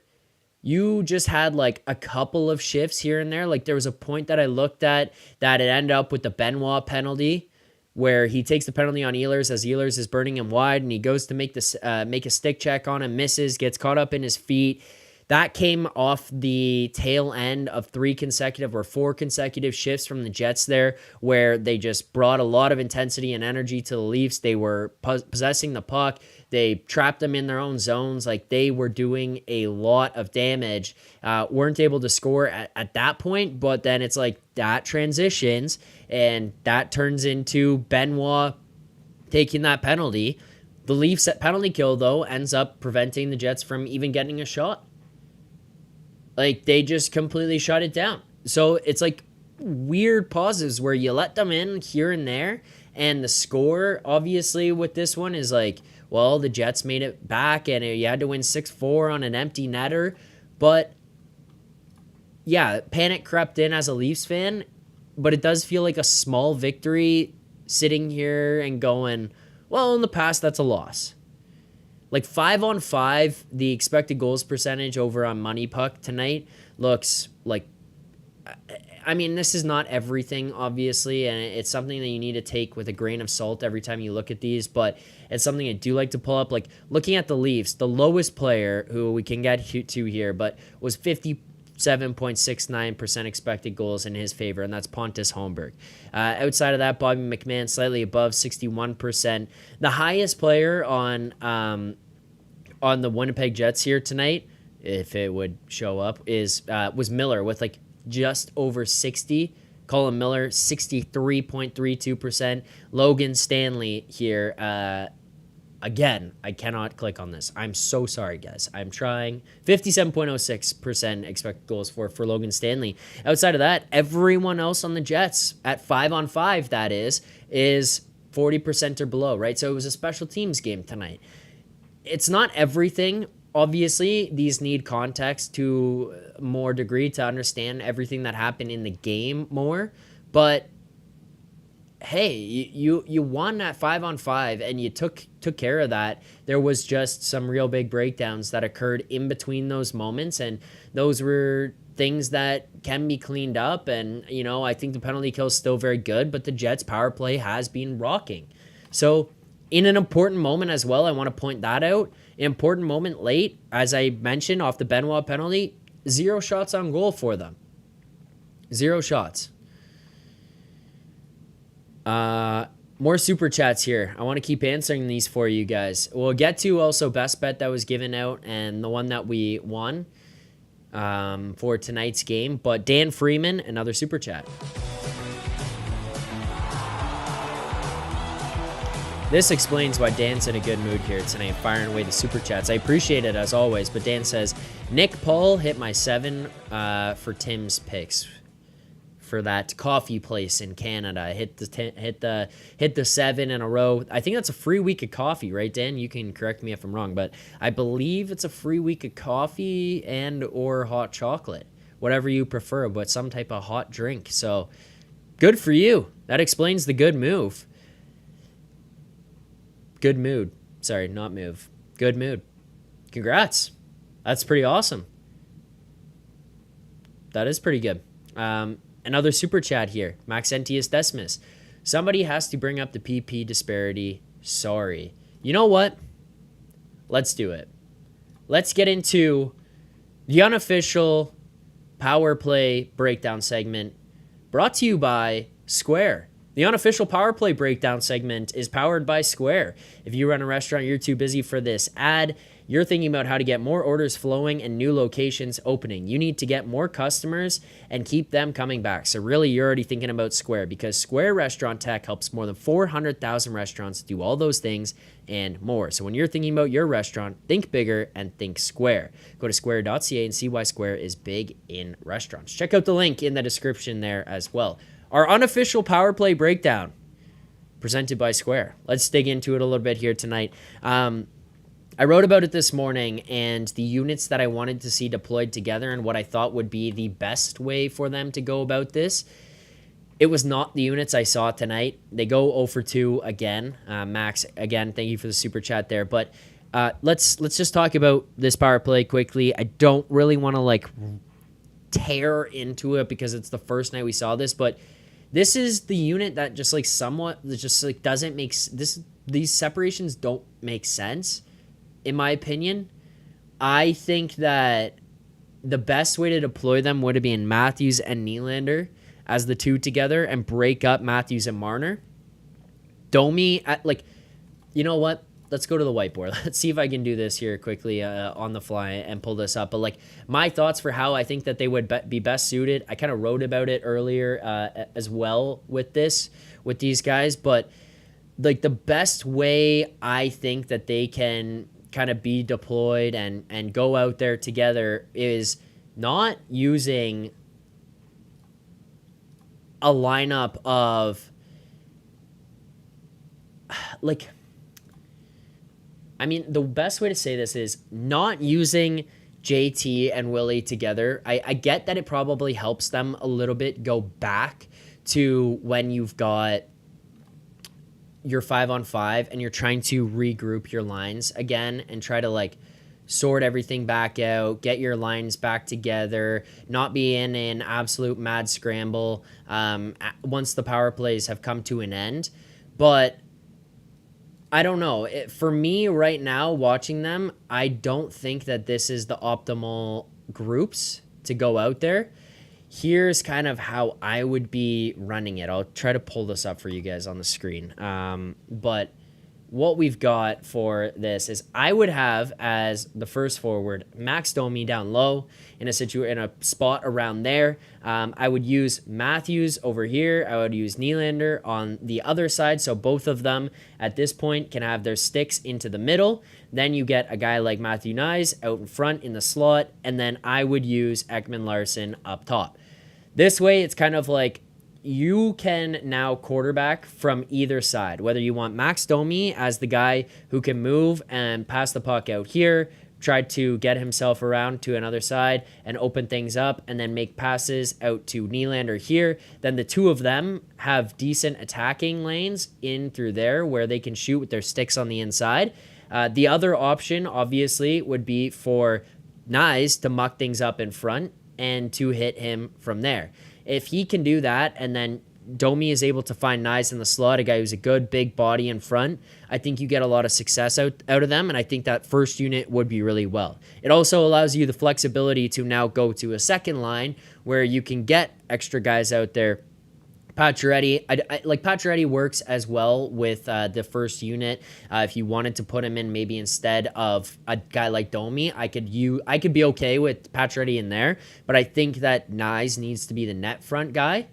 You just had like a couple of shifts here and there. Like there was a point that I looked at that it ended up with the Benoit penalty, where he takes the penalty on Ehlers as Ehlers is burning him wide, and he goes to make a stick check on him, misses, gets caught up in his feet. That came off the tail end of 4 consecutive shifts from the Jets there, where they just brought a lot of intensity and energy to the Leafs. They were possessing the puck. They trapped them in their own zones. Like, they were doing a lot of damage. Weren't able to score at that point, but then it's like that transitions, and that turns into Benoit taking that penalty. The Leafs penalty kill, though, ends up preventing the Jets from even getting a shot. Like, they just completely shut it down. So it's like weird pauses where you let them in here and there. And the score, obviously, with this one is like, well, the Jets made it back and you had to win 6-4 on an empty netter. But yeah, panic crept in as a Leafs fan. But it does feel like a small victory sitting here and going, well, in the past, that's a loss. Like 5-on-5, the expected goals percentage over on Money Puck tonight looks like, I mean, this is not everything, obviously, and it's something that you need to take with a grain of salt every time you look at these, but it's something I do like to pull up. Like, looking at the Leafs, the lowest player, who we can get to here, but was 57.69% expected goals in his favor, and that's Pontus Holmberg. Outside of that, Bobby McMahon slightly above 61%. The highest player on the Winnipeg Jets here tonight, if it would show up, was Miller with like just over 60 Colin Miller, 63.32%. Logan Stanley here. Again, I cannot click on this. I'm so sorry, guys. I'm trying. 57.06% expected goals for Logan Stanley. Outside of that, everyone else on the Jets at 5-on-5, that is 40% or below, right? So it was a special teams game tonight. It's not everything. Obviously, these need context to a more degree to understand everything that happened in the game more. But hey, you won at 5-on-5 and you took care of that. There was just some real big breakdowns that occurred in between those moments, and those were things that can be cleaned up. And, I think the penalty kill is still very good, but the Jets' power play has been rocking. So in an important moment as well, I want to point that out. An important moment late, as I mentioned, off the Benoit penalty, 0 shots on goal for them. 0 shots. More super chats here. I want to keep answering these for you guys. We'll get to also best bet that was given out and the one that we won for tonight's game. But Dan Freeman, another super chat. This explains why Dan's in a good mood here tonight, firing away the super chats. I appreciate it as always. But Dan says, Nick Paul hit my 7 for Tim's picks. For that coffee place in Canada, hit the 7 in a row. I think that's a free week of coffee, right, Dan? You can correct me if I'm wrong, but I believe it's a free week of coffee and or hot chocolate, whatever you prefer, but some type of hot drink. So good for you. That explains the good move. Good mood. Sorry, not move. Good mood. Congrats. That's pretty awesome. That is pretty good. Another super chat here. Maxentius Decimus. Somebody has to bring up the PP disparity. Sorry. You know what? Let's do it. Let's get into the unofficial power play breakdown segment brought to you by Square. The unofficial power play breakdown segment is powered by Square. If you run a restaurant, you're too busy for this ad. You're thinking about how to get more orders flowing and new locations opening. You need to get more customers and keep them coming back. So really, you're already thinking about Square, because Square Restaurant Tech helps more than 400,000 restaurants do all those things and more. So when you're thinking about your restaurant, think bigger and think Square. Go to square.ca and see why Square is big in restaurants. Check out the link in the description there as well. Our unofficial power play breakdown presented by Square. Let's dig into it a little bit here tonight. I wrote about it this morning and the units that I wanted to see deployed together and what I thought would be the best way for them to go about this. It was not the units I saw tonight. They go 0 for 2 again. Max, again, thank you for the super chat there. But let's just talk about this power play quickly. I don't really want to tear into it because it's the first night we saw this, but this is the unit that just doesn't make these separations don't make sense. In my opinion, I think that the best way to deploy them would have been Matthews and Nylander as the two together and break up Matthews and Marner. Domi, you know what? Let's go to the whiteboard. Let's see if I can do this here quickly on the fly and pull this up. But my thoughts for how I think that they would be best suited, I kind of wrote about it earlier as well with these guys. But the best way I think that they can kind of be deployed and go out there together is not using a lineup of the best way to say this is not using JT and Willie together. I get that it probably helps them a little bit go back to when you've got your 5-on-5 and you're trying to regroup your lines again and try to sort everything back out, get your lines back together, not be in an absolute mad scramble once the power plays have come to an end. But I don't know. For me right now, watching them, I don't think that this is the optimal groups to go out there. Here's kind of how I would be running it. I'll try to pull this up for you guys on the screen. But what we've got for this is I would have as the first forward Max Domi down low in a spot around there. I would use Matthews over here. I would use Nylander on the other side. So both of them at this point can have their sticks into the middle. Then you get a guy like Matthew Knies out in front in the slot. And then I would use Ekman Larsson up top. This way, it's kind of like you can now quarterback from either side, whether you want Max Domi as the guy who can move and pass the puck out here, try to get himself around to another side and open things up and then make passes out to Nylander here. Then the two of them have decent attacking lanes in through there where they can shoot with their sticks on the inside. The other option, obviously, would be for Knies to muck things up in front and to hit him from there. If he can do that and then Domi is able to find Knies in the slot, a guy who's a good big body in front, I think you get a lot of success out of them, and I think that first unit would be really well. It also allows you the flexibility to now go to a second line where you can get extra guys out there. Pacioretty, Pacioretty works as well with the first unit. If you wanted to put him in maybe instead of a guy like Domi, I could be okay with Pacioretty in there, but I think that Knies needs to be the net front guy.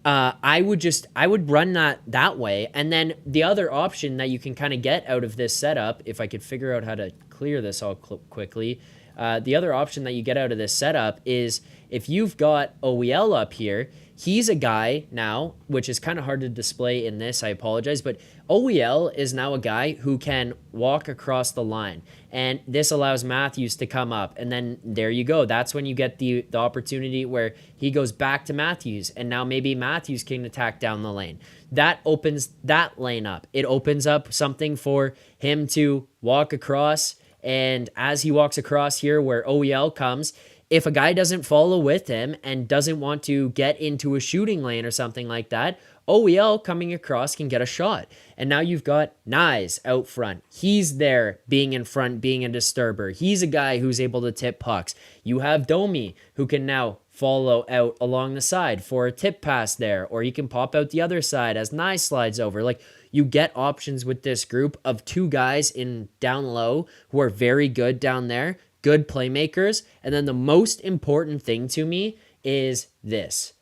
I would run that way, and then the other option that you can kind of get out of this setup, if I could figure out how to clear this all quickly, the other option that you get out of this setup is if you've got OEL up here. He's a guy now, which is kind of hard to display in this, I apologize, but OEL is now a guy who can walk across the line, and this allows Matthews to come up, and then there you go. That's when you get the opportunity where he goes back to Matthews, and now maybe Matthews can attack down the lane. That opens that lane up. It opens up something for him to walk across, and as he walks across here where OEL comes, if a guy doesn't follow with him and doesn't want to get into a shooting lane or something like that, OEL coming across can get a shot. And now you've got Knies out front. He's there being in front, being a disturber. He's a guy who's able to tip pucks. You have Domi who can now follow out along the side for a tip pass there, or he can pop out the other side as Knies slides over. Like, you get options with this group of two guys in down low who are very good down there, good playmakers. And then the most important thing to me is this.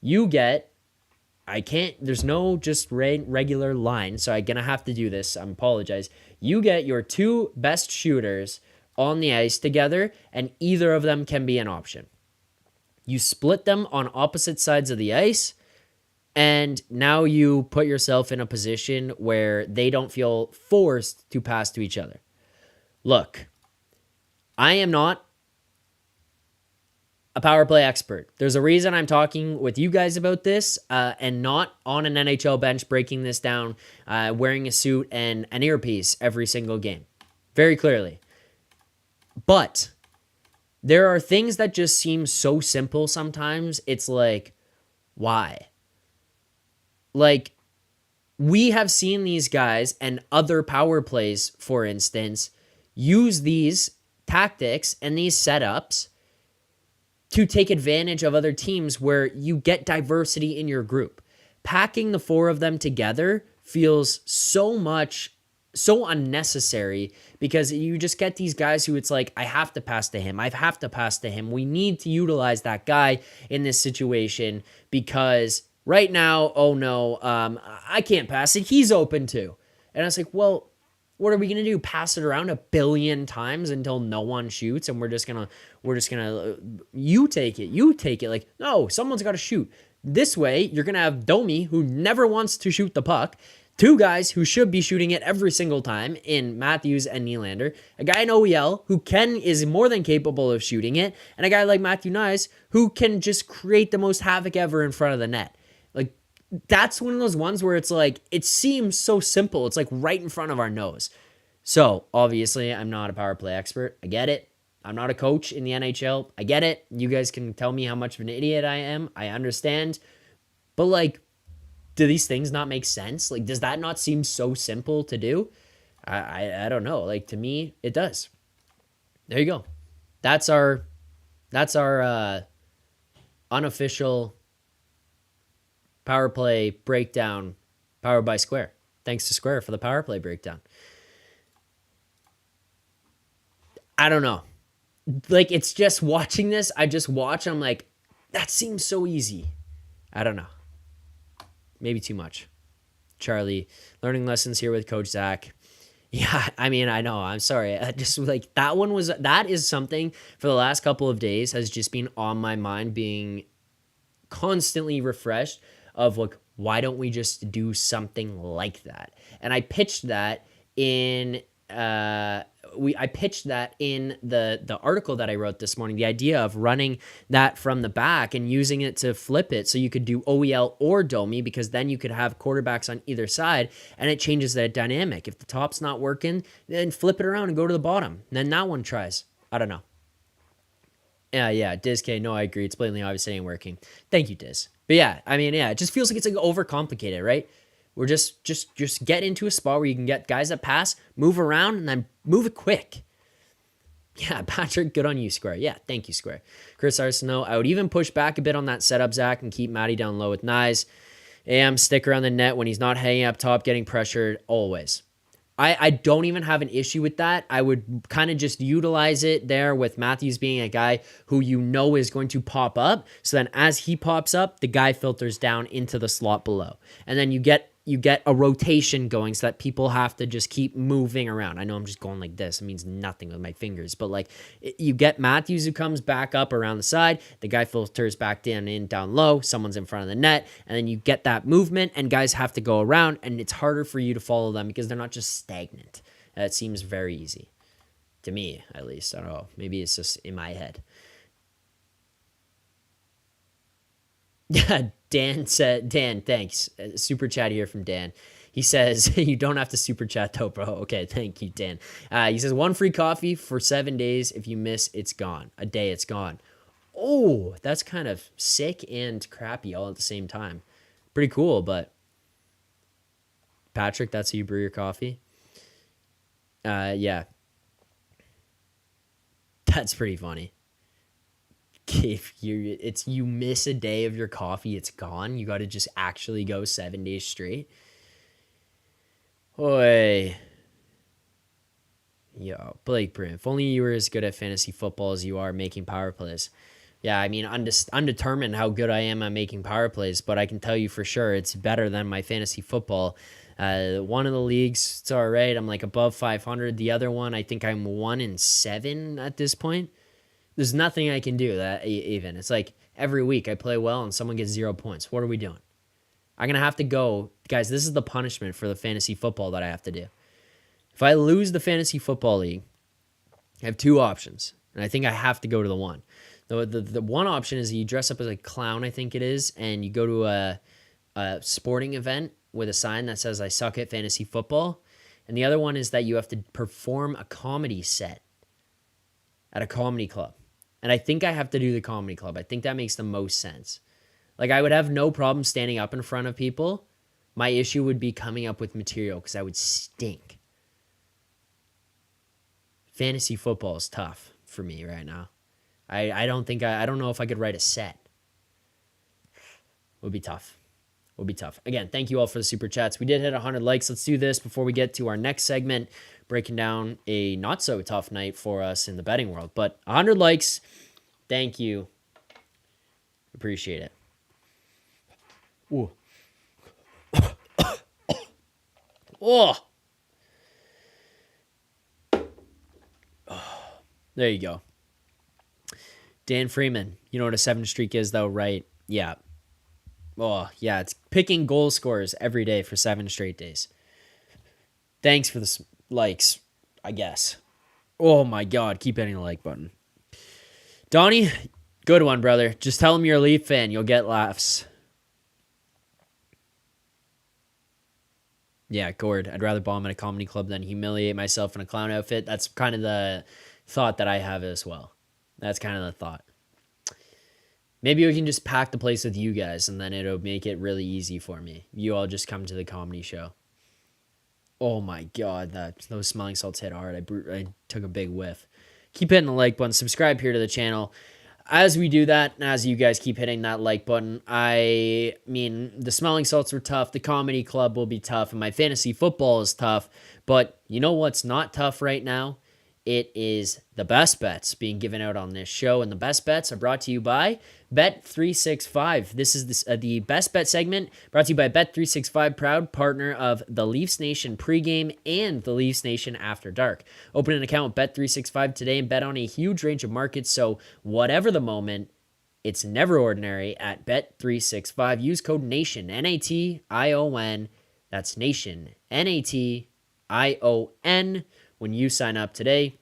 You get, there's no just regular line, so I'm going to have to do this. I apologize. You get your two best shooters on the ice together, and either of them can be an option. You split them on opposite sides of the ice, and now you put yourself in a position where they don't feel forced to pass to each other. Look, I am not a power play expert. There's a reason I'm talking with you guys about this and not on an NHL bench breaking this down, wearing a suit and an earpiece every single game. Very clearly. But there are things that just seem so simple sometimes. It's like, why? Like, we have seen these guys and other power plays, for instance, use these tactics and these setups to take advantage of other teams where you get diversity in your group. Packing the four of them together feels so unnecessary because you just get these guys who it's like, I have to pass to him. I have to pass to him. We need to utilize that guy in this situation because right now, oh no, I can't pass it. He's open too. And I was like, well, what are we going to do? Pass it around 1 billion times until no one shoots and we're just going to, you take it. Like, no, someone's got to shoot. This way, you're going to have Domi, who never wants to shoot the puck, two guys who should be shooting it every single time in Matthews and Nylander, a guy in OEL who is more than capable of shooting it, and a guy like Matthew Knies who can just create the most havoc ever in front of the net. Like, that's one of those ones where it's like, it seems so simple. It's like right in front of our nose. So obviously I'm not a power play expert. I get it. I'm not a coach in the NHL. I get it. You guys can tell me how much of an idiot I am. I understand. But like, do these things not make sense? Like, does that not seem so simple to do? I don't know. Like, to me, it does. There you go. That's our unofficial power play breakdown powered by Square. Thanks to Square for the power play breakdown. I don't know. Like, it's just watching this. I just watch. I'm like, that seems so easy. I don't know. Maybe too much. Charlie, learning lessons here with Coach Zack. Yeah, I mean, I know. I'm sorry. I just like that is something for the last couple of days has just been on my mind, being constantly refreshed of like, why don't we just do something like that? And I pitched that in I pitched that in the article that I wrote this morning, the idea of running that from the back and using it to flip it so you could do OEL or Domi, because then you could have quarterbacks on either side and it changes that dynamic. If the top's not working, then flip it around and go to the bottom. And then that one tries. I don't know. Yeah, Diz K, no, I agree. It's blatantly obvious it ain't working. Thank you, Diz. But yeah, I mean, yeah, it just feels like it's like overcomplicated, right? We're just get into a spot where you can get guys that pass, move around, and then move it quick. Yeah, Patrick, good on you, Square. Yeah, thank you, Square. Chris Arsenault, I would even push back a bit on that setup, Zach, and keep Matty down low with Nyes. Am stick around the net when he's not hanging up top, getting pressured, always. I don't even have an issue with that. I would kind of just utilize it there with Matthews being a guy who you know is going to pop up. So then as he pops up, the guy filters down into the slot below. And then you get a rotation going so that people have to just keep moving around. I know I'm just going like this. It means nothing with my fingers. But like you get Matthews who comes back up around the side. The guy filters back down low. Someone's in front of the net. And then you get that movement and guys have to go around. And it's harder for you to follow them because they're not just stagnant. It seems very easy. To me, at least. I don't know. Maybe it's just in my head. Yeah, Dan, thanks. Super chat here from Dan. He says, you don't have to super chat though, bro. Okay, thank you, Dan. He says, 1 free coffee for 7 days. If you miss, it's gone. A day, it's gone. Oh, that's kind of sick and crappy all at the same time. Pretty cool, but Patrick, that's how you brew your coffee? Yeah. That's pretty funny. If you miss a day of your coffee, it's gone. You got to just actually go 7 days straight. Oi. Yo, Blake Brim. If only you were as good at fantasy football as you are making power plays. Yeah, I mean, undetermined how good I am at making power plays, but I can tell you for sure it's better than my fantasy football. One of the leagues, it's all right. I'm like above 500. The other one, I think I'm 1-7 at this point. There's nothing I can do that even. It's like every week I play well and someone gets 0 points. What are we doing? I'm going to have to go. Guys, this is the punishment for the fantasy football that I have to do. If I lose the fantasy football league, I have 2 options. And I think I have to go to the one. The one option is you dress up as a clown, I think it is, and you go to a sporting event with a sign that says, I suck at fantasy football. And the other one is that you have to perform a comedy set at a comedy club. And I think I have to do the comedy club. I think that makes the most sense. Like, I would have no problem standing up in front of people. My issue would be coming up with material because I would stink. Fantasy football is tough for me right now. I don't know if I could write a set. Would be tough. Again, thank you all for the super chats. We did hit 100 likes. Let's do this before we get to our next segment, breaking down a not so tough night for us in the betting world. But 100 likes. Thank you. Appreciate it. Ooh. Oh. There you go. Dan Freeman. You know what a 7 streak is, though, right? Yeah. Oh, yeah. It's picking goal scorers every day for 7 straight days. Thanks for the likes, I guess. Oh, my God. Keep hitting the like button. Donnie, good one, brother. Just tell him you're a Leaf fan. You'll get laughs. Yeah, Gord. I'd rather bomb at a comedy club than humiliate myself in a clown outfit. That's kind of the thought that I have as well. That's kind of the thought. Maybe we can just pack the place with you guys, and then it'll make it really easy for me. You all just come to the comedy show. Oh my God, those smelling salts hit hard. I took a big whiff. Keep hitting the like button. Subscribe here to the channel. as we do that, and as you guys keep hitting that like button, I mean, the smelling salts were tough. The comedy club will be tough, and my fantasy football is tough. But you know what's not tough right now? It is the best bets being given out on this show, and the best bets are brought to you by Bet365. This is the best bet segment brought to you by Bet365, proud partner of the Leafs Nation pregame and the Leafs Nation after dark. Open an account with Bet365 today and bet on a huge range of markets. So whatever the moment, it's never ordinary at Bet365. Use code NATION, NATION. That's NATION, NATION. When you sign up today.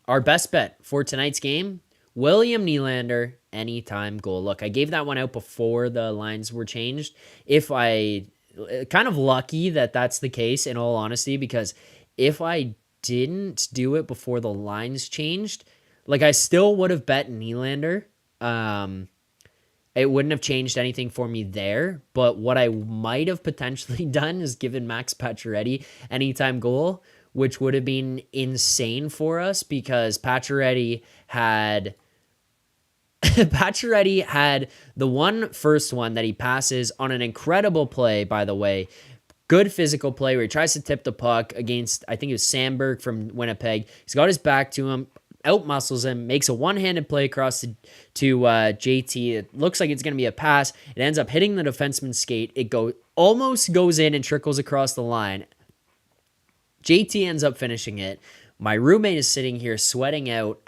Our best bet for tonight's game, William Nylander, anytime goal. Look, I gave that one out before the lines were changed. Kind of lucky that that's the case, in all honesty, because if I didn't do it before the lines changed, like, I still would have bet Nylander. It wouldn't have changed anything for me there, but what I might have potentially done is given Max Pacioretty anytime goal, which would have been insane for us because Pacioretty had the first one that he passes on an incredible play, by the way. Good physical play where he tries to tip the puck against, I think it was Sandberg from Winnipeg. He's got his back to him, out-muscles him, makes a one-handed play across to JT. It looks like it's going to be a pass. It ends up hitting the defenseman's skate. It almost goes in and trickles across the line. JT ends up finishing it. My roommate is sitting here sweating out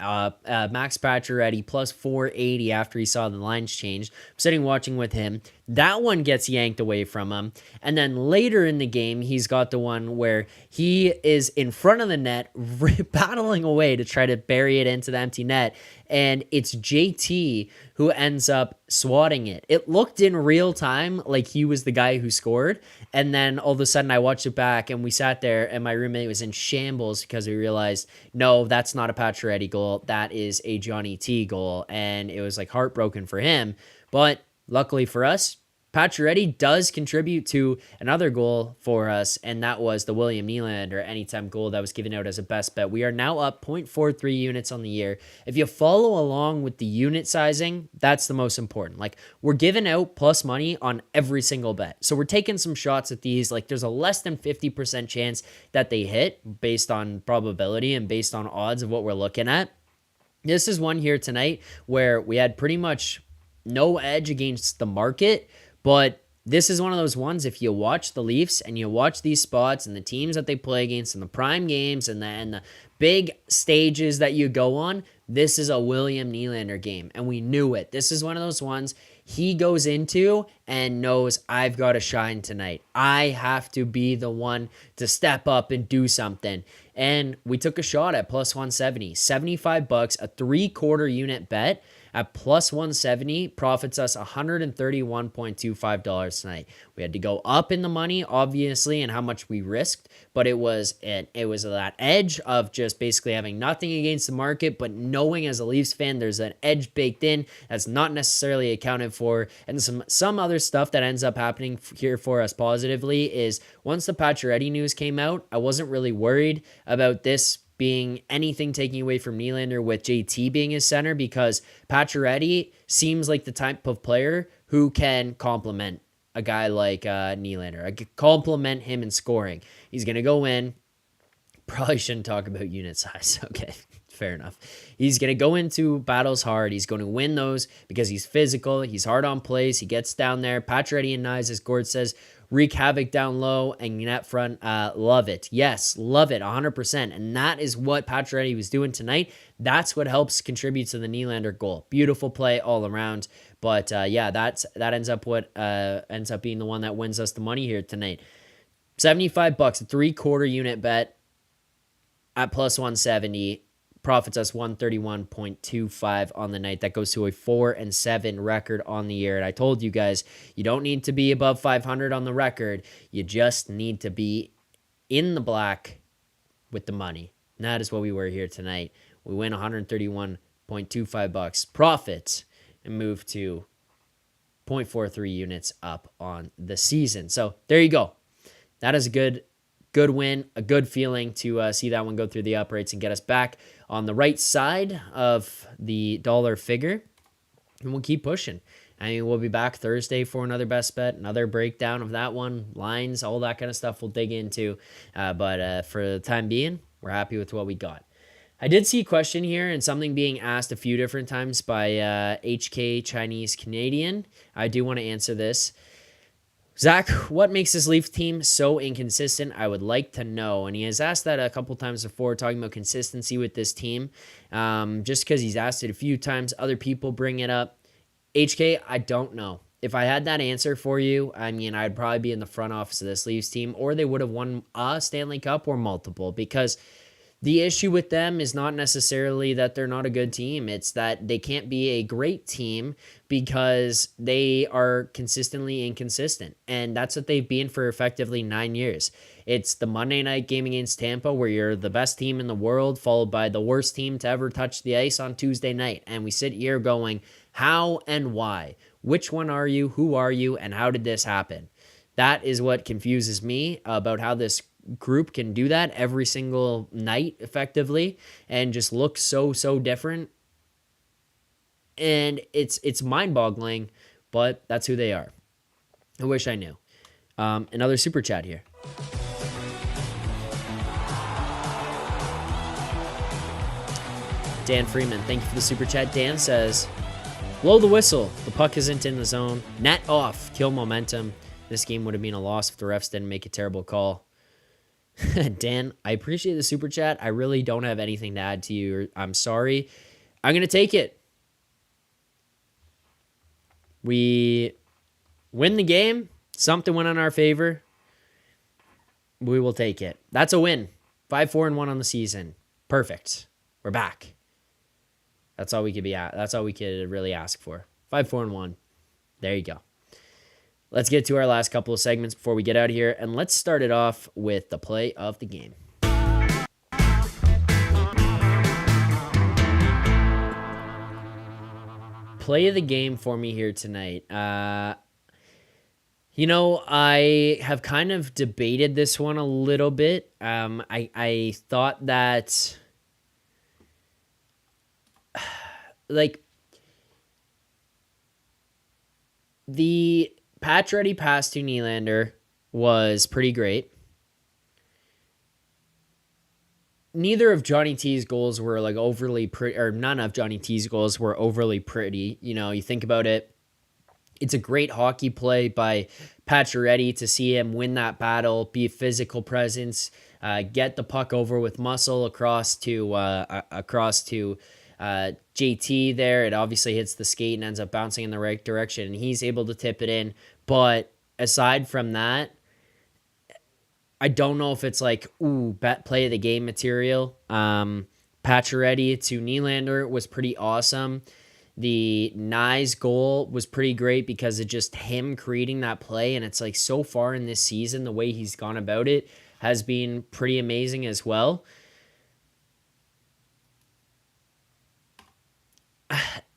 Max Pacioretty plus 480 after he saw the lines changed. I'm sitting watching with him. That one gets yanked away from him. And then later in the game, he's got the one where he is in front of the net, battling away to try to bury it into the empty net. And it's JT who ends up swatting it. It looked in real time like he was the guy who scored. And then all of a sudden I watched it back and we sat there and my roommate was in shambles because we realized, no, that's not a Pacioretty goal. That is a Johnny T goal. And it was like heartbroken for him. But luckily for us, Pacioretty does contribute to another goal for us, and that was the William Nylander anytime goal that was given out as a best bet. We are now up 0.43 units on the year. If you follow along with the unit sizing, that's the most important. Like, we're giving out plus money on every single bet. So we're taking some shots at these. Like, there's a less than 50% chance that they hit based on probability and based on odds of what we're looking at. This is one here tonight where we had pretty much no edge against the market. But this is one of those ones, if you watch the Leafs and you watch these spots and the teams that they play against and the prime games and the big stages that you go on, this is a William Nylander game. And we knew it. This is one of those ones he goes into and knows, I've got to shine tonight. I have to be the one to step up and do something. And we took a shot at plus 170, $75, a 3/4 unit bet. At plus 170, profits us $131.25 tonight. We had to go up in the money, obviously, and how much we risked, but it was that edge of just basically having nothing against the market, but knowing as a Leafs fan, there's an edge baked in that's not necessarily accounted for, and some other stuff that ends up happening here for us positively is once the Pacioretty news came out, I wasn't really worried about this being anything taking away from Nylander with JT being his center, because Pacioretty seems like the type of player who can complement a guy like Nylander. I could complement him in scoring. He's going to go in. Probably shouldn't talk about unit size. Okay, fair enough. He's going to go into battles hard. He's going to win those because he's physical. He's hard on plays. He gets down there. Pacioretty and Nyes, as Gord says, wreak havoc down low and net front. Love it. Yes, love it 100%. And that is what Pacioretty was doing tonight. That's what helps contribute to the Nylander goal. Beautiful play all around. But yeah, that ends up being the one that wins us the money here tonight. $75, a 3/4 unit bet at plus 170. Profits us 131.25 on the night. That goes to a 4-7 record on the year. And I told you guys, you don't need to be above 500 on the record. You just need to be in the black with the money. And that is what we were here tonight. We win $131.25 profit and move to 0.43 units up on the season. So there you go. That is a good win, a good feeling to see that one go through the uprights and get us back on the right side of the dollar figure. and we'll keep pushing. I mean, we'll be back Thursday for another best bet, another breakdown of that one, lines, all that kind of stuff we'll dig into. But for the time being, we're happy with what we got. I did see a question here and something being asked a few different times by HK Chinese Canadian. I do want to answer this. Zach, what makes this Leafs team so inconsistent? I would like to know. And he has asked that a couple times before, talking about consistency with this team. Just because he's asked it a few times, other people bring it up. HK, I don't know. If I had that answer for you, I mean, I'd probably be in the front office of this Leafs team, or they would have won a Stanley Cup or multiple, because the issue with them is not necessarily that they're not a good team. It's that they can't be a great team because they are consistently inconsistent. And that's what they've been for effectively 9 years. It's the Monday night game against Tampa where you're the best team in the world, followed by the worst team to ever touch the ice on Tuesday night. And we sit here going, how and why? Which one are you? Who are you? And how did this happen? That is what confuses me about how this group can do that every single night effectively and just look so different. And it's mind-boggling, but that's who they are. I wish I knew. Another super chat here. Dan Freeman, thank you for the super chat. Dan says, blow the whistle. The puck isn't in the zone. Net off. Kill momentum. This game would have been a loss if the refs didn't make a terrible call. Dan, I appreciate the super chat. I really don't have anything to add to you. I'm sorry. I'm going to take it. We win the game. Something went in our favor. We will take it. That's a win. 5-4-1 on the season. Perfect. We're back. That's all we could be at. That's all we could really ask for. 5-4-1. There you go. Let's get to our last couple of segments before we get out of here, and let's start it off with the play of the game. Play of the game for me here tonight. I have kind of debated this one a little bit. I thought that, the Pacioretty pass to Nylander was pretty great. Neither of Johnny T's goals were overly pretty, or none of Johnny T's goals were overly pretty. You think about it, it's a great hockey play by Pacioretty to see him win that battle, be a physical presence, get the puck over with muscle across to JT there. It obviously hits the skate and ends up bouncing in the right direction, and he's able to tip it in. But aside from that, I don't know if it's play of the game material. Pacioretty to Nylander was pretty awesome. The Nyes goal was pretty great because of just him creating that play, and it's so far in this season, the way he's gone about it has been pretty amazing as well.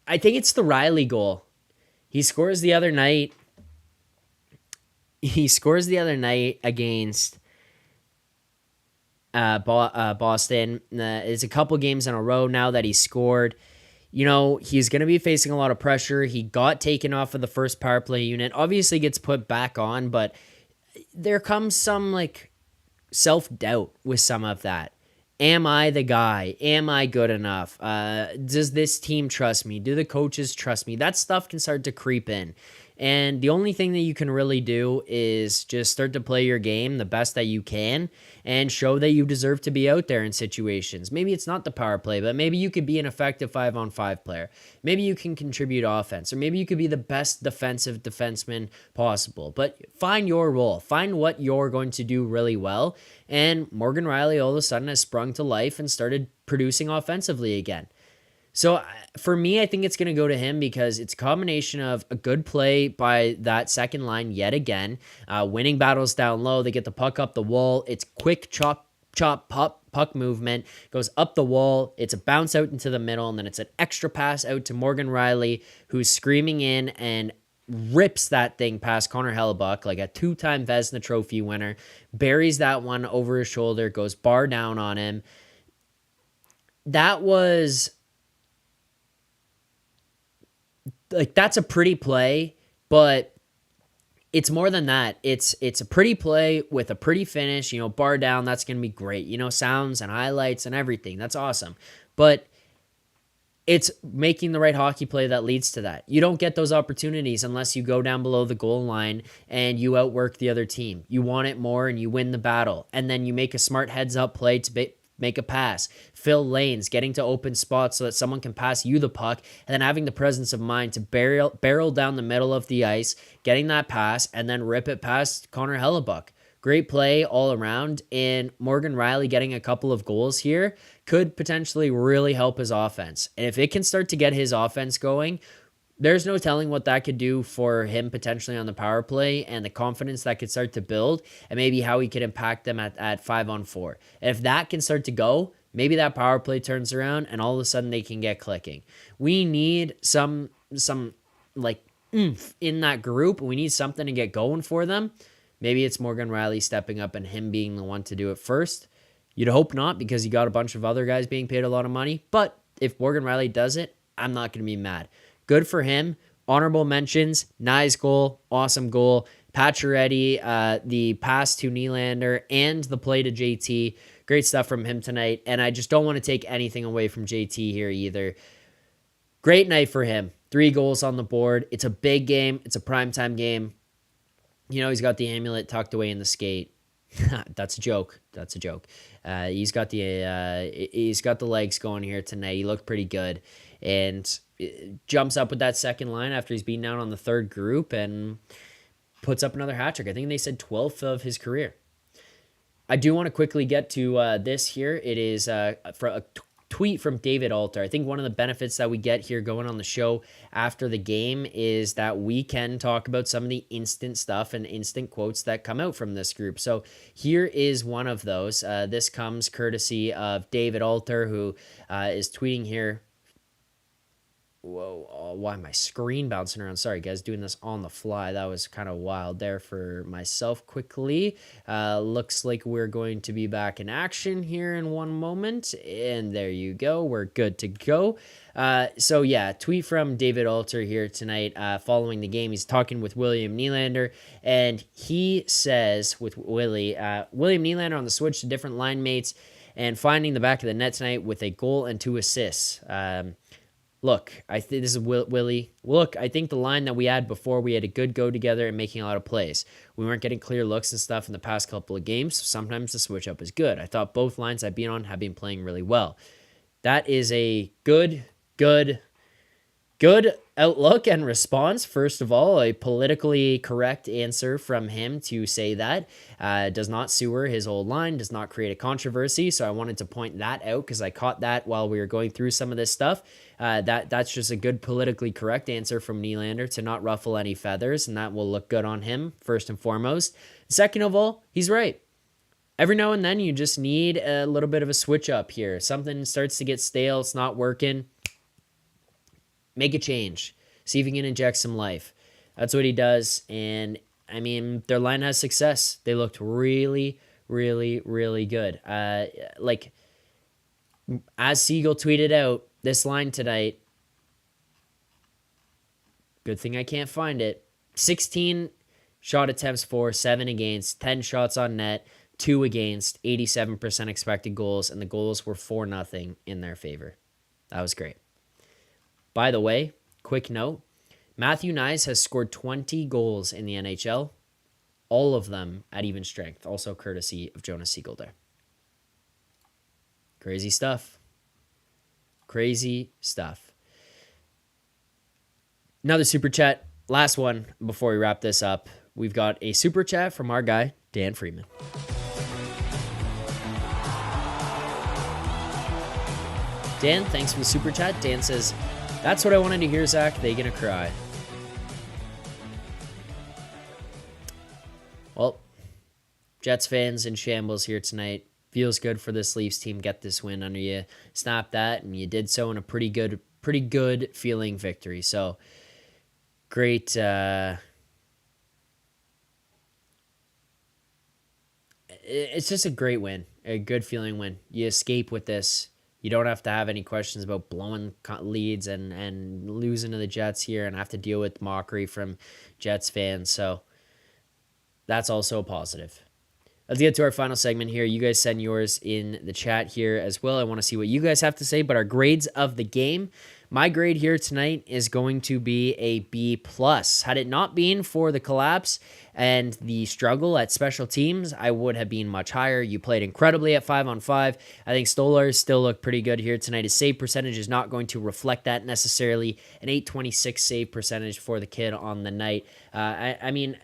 I think it's the Riley goal. He scores the other night against Boston. It's a couple games in a row now that he scored. He's going to be facing a lot of pressure. He got taken off of the first power play unit. Obviously gets put back on, but there comes some self-doubt with some of that. Am I the guy? Am I good enough? Does this team trust me? Do the coaches trust me? That stuff can start to creep in. And the only thing that you can really do is just start to play your game the best that you can and show that you deserve to be out there in situations. Maybe it's not the power play, but maybe you could be an effective 5-on-5 player. Maybe you can contribute offense, or maybe you could be the best defensive defenseman possible. But find your role. Find what you're going to do really well. And Morgan Riley all of a sudden has sprung to life and started producing offensively again. So for me, I think it's going to go to him because it's a combination of a good play by that second line yet again, winning battles down low. They get the puck up the wall. It's quick chop, puck movement, goes up the wall. It's a bounce out into the middle, and then it's an extra pass out to Morgan Riley, who's screaming in and rips that thing past Connor Hellebuyck, like a two-time Vezina Trophy winner, buries that one over his shoulder, goes bar down on him. That was like that's a pretty play, but it's more than that. It's a pretty play with a pretty finish, bar down. That's going to be great. Sounds and highlights and everything. That's awesome. But it's making the right hockey play that leads to that. You don't get those opportunities unless you go down below the goal line and you outwork the other team. You want it more and you win the battle. And then you make a smart heads up play to make a pass, fill lanes, getting to open spots so that someone can pass you the puck, and then having the presence of mind to barrel down the middle of the ice, getting that pass, and then rip it past Connor Hellebuyck. Great play all around, and Morgan Rielly getting a couple of goals here could potentially really help his offense. And if it can start to get his offense going, there's no telling what that could do for him potentially on the power play and the confidence that could start to build and maybe how he could impact them at 5-on-4. And if that can start to go, maybe that power play turns around and all of a sudden they can get clicking. We need some like oomph in that group. We need something to get going for them. Maybe it's Morgan Rielly stepping up and him being the one to do it first. You'd hope not, because you got a bunch of other guys being paid a lot of money. But if Morgan Rielly does it, I'm not going to be mad. Good for him. Honorable mentions, nice goal, awesome goal. Pacioretty, the pass to Nylander, and the play to JT. Great stuff from him tonight. And I just don't want to take anything away from JT here either. Great night for him. 3 goals on the board. It's a big game. It's a primetime game. He's got the amulet tucked away in the skate. That's a joke. He's got the legs going here tonight. He looked pretty good, and jumps up with that second line after he's beaten down on the third group and puts up another hat trick. I think they said 12th of his career. I do want to quickly get to this here. It is for a tweet from David Alter. I think one of the benefits that we get here going on the show after the game is that we can talk about some of the instant stuff and instant quotes that come out from this group. So here is one of those. This comes courtesy of David Alter, who is tweeting here. Whoa, why my screen bouncing around? Sorry, guys, doing this on the fly. That was kind of wild there for myself quickly. Looks like we're going to be back in action here in one moment. And there you go. We're good to go. So, yeah, tweet from David Alter here tonight following the game. He's talking with William Nylander, and he says with William Nylander on the switch to different line mates and finding the back of the net tonight with a goal and 2 assists. Look, I think this is Willie. Look, I think the line that we had before, we had a good go together and making a lot of plays. We weren't getting clear looks and stuff in the past couple of games, so sometimes the switch up is good. I thought both lines I've been on have been playing really well. That is a good outlook and response. First of all, a politically correct answer from him to say that. Does not sewer his old line, does not create a controversy. So I wanted to point that out because I caught that while we were going through some of this stuff. That's just a good politically correct answer from Nylander to not ruffle any feathers, and that will look good on him, first and foremost. Second of all, he's right. Every now and then you just need a little bit of a switch up here. Something starts to get stale, it's not working. Make a change. See if you can inject some life. That's what he does. And, I mean, their line has success. They looked really, really, really good. Like, as Siegel tweeted out, this line tonight, good thing I can't find it, 16 shot attempts for, 7 against, 10 shots on net, 2 against, 87% expected goals, and the goals were 4-0 in their favor. That was great. By the way, quick note, Matthew Knies has scored 20 goals in the NHL, all of them at even strength, also courtesy of Jonas Siegel there. Crazy stuff. Crazy stuff. Another super chat. Last one before we wrap this up. We've got a super chat from our guy, Dan Freeman. Dan, thanks for the super chat. Dan says, "That's what I wanted to hear, Zach. They gonna cry." Well, Jets fans in shambles here tonight. Feels good for this Leafs team. Get this win under you. Snap that, and you did so in a pretty good feeling victory. So great. It's just a great win. A good feeling win. You escape with this. You don't have to have any questions about blowing leads and losing to the Jets here and have to deal with mockery from Jets fans. So that's also a positive. Let's get to our final segment here. You guys send yours in the chat here as well. I want to see what you guys have to say, but our grades of the game. My grade here tonight is going to be a B+. Had it not been for the collapse and the struggle at special teams, I would have been much higher. You played incredibly at 5-on-5. I think Stolar still looked pretty good here tonight. His save percentage is not going to reflect that necessarily. An .826 save percentage for the kid on the night. I mean,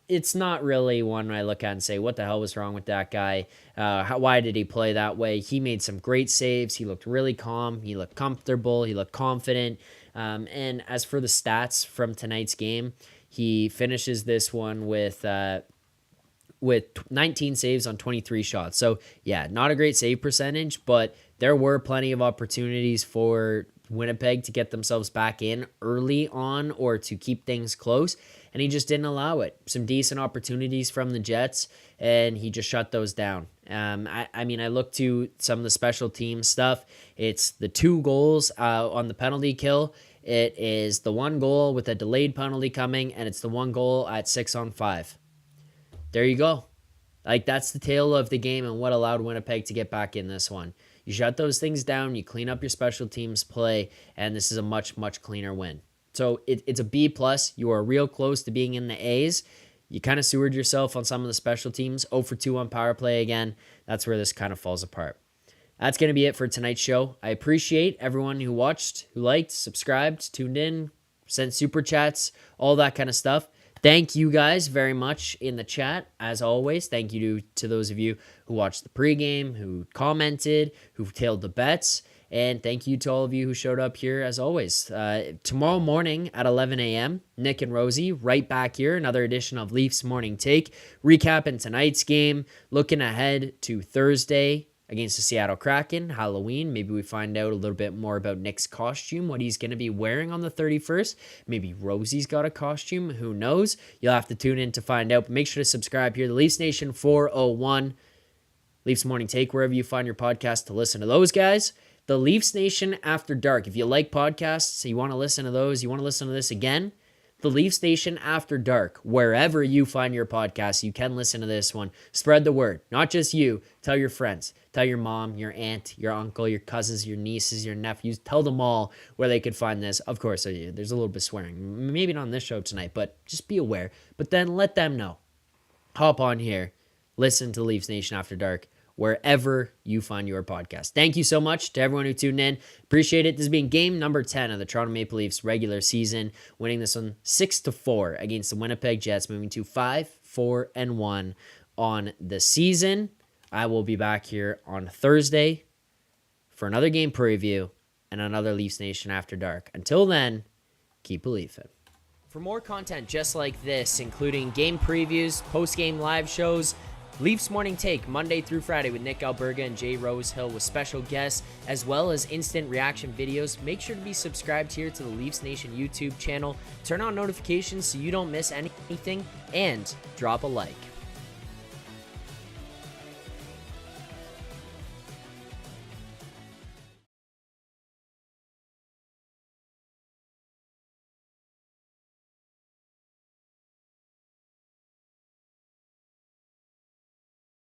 it's not really one I look at and say, what the hell was wrong with that guy? Why did he play that way? He made some great saves. He looked really calm. He looked comfortable. He looked confident. And as for the stats from tonight's game, he finishes this one with 19 saves on 23 shots. So, yeah, not a great save percentage, but there were plenty of opportunities for Winnipeg to get themselves back in early on or to keep things close, and he just didn't allow it. Some decent opportunities from the Jets, and he just shut those down. I mean, I look to some of the special team stuff. It's the 2 goals on the penalty kill. It is the 1 goal with a delayed penalty coming, and it's the 1 goal at 6-on-5. There you go. Like, that's the tale of the game and what allowed Winnipeg to get back in this one. You shut those things down, you clean up your special teams play, and this is a much, much cleaner win. So it's a B+. You are real close to being in the A's. You kind of sewered yourself on some of the special teams. 0 for 2 on power play again. That's where this kind of falls apart. That's going to be it for tonight's show. I appreciate everyone who watched, who liked, subscribed, tuned in, sent super chats, all that kind of stuff. Thank you guys very much in the chat, as always. Thank you to those of you who watched the pregame, who commented, who tailed the bets. And thank you to all of you who showed up here, as always. Tomorrow morning at 11 a.m., Nick and Rosie right back here. Another edition of Leafs Morning Take. Recapping tonight's game. Looking ahead to Thursday against the Seattle Kraken, Halloween. Maybe we find out a little bit more about Nick's costume, what he's going to be wearing on the 31st. Maybe Rosie's got a costume. Who knows? You'll have to tune in to find out. But make sure to subscribe here. The Leafs Nation 401. Leafs Morning Take, wherever you find your podcast to listen to those guys. The Leafs Nation After Dark. If you like podcasts, you want to listen to those, you want to listen to this again, The Leafs Nation After Dark, wherever you find your podcasts, you can listen to this one. Spread the word. Not just you. Tell your friends. Tell your mom, your aunt, your uncle, your cousins, your nieces, your nephews. Tell them all where they could find this. Of course, there's a little bit of swearing. Maybe not on this show tonight, but just be aware. But then let them know. Hop on here. Listen to Leafs Nation After Dark, wherever you find your podcast. Thank you so much to everyone who tuned in. Appreciate it. This has been game number 10 of the Toronto Maple Leafs regular season, winning this one 6-4 against the Winnipeg Jets, moving to 5-4-1 on the season. I will be back here on Thursday for another game preview and another Leafs Nation After Dark. Until then, keep believing. For more content just like this, including game previews, post-game live shows, Leafs Morning Take, Monday through Friday with Nick Alberga and Jay Rosehill with special guests, as well as instant reaction videos. Make sure to be subscribed here to the Leafs Nation YouTube channel. Turn on notifications so you don't miss anything, and drop a like.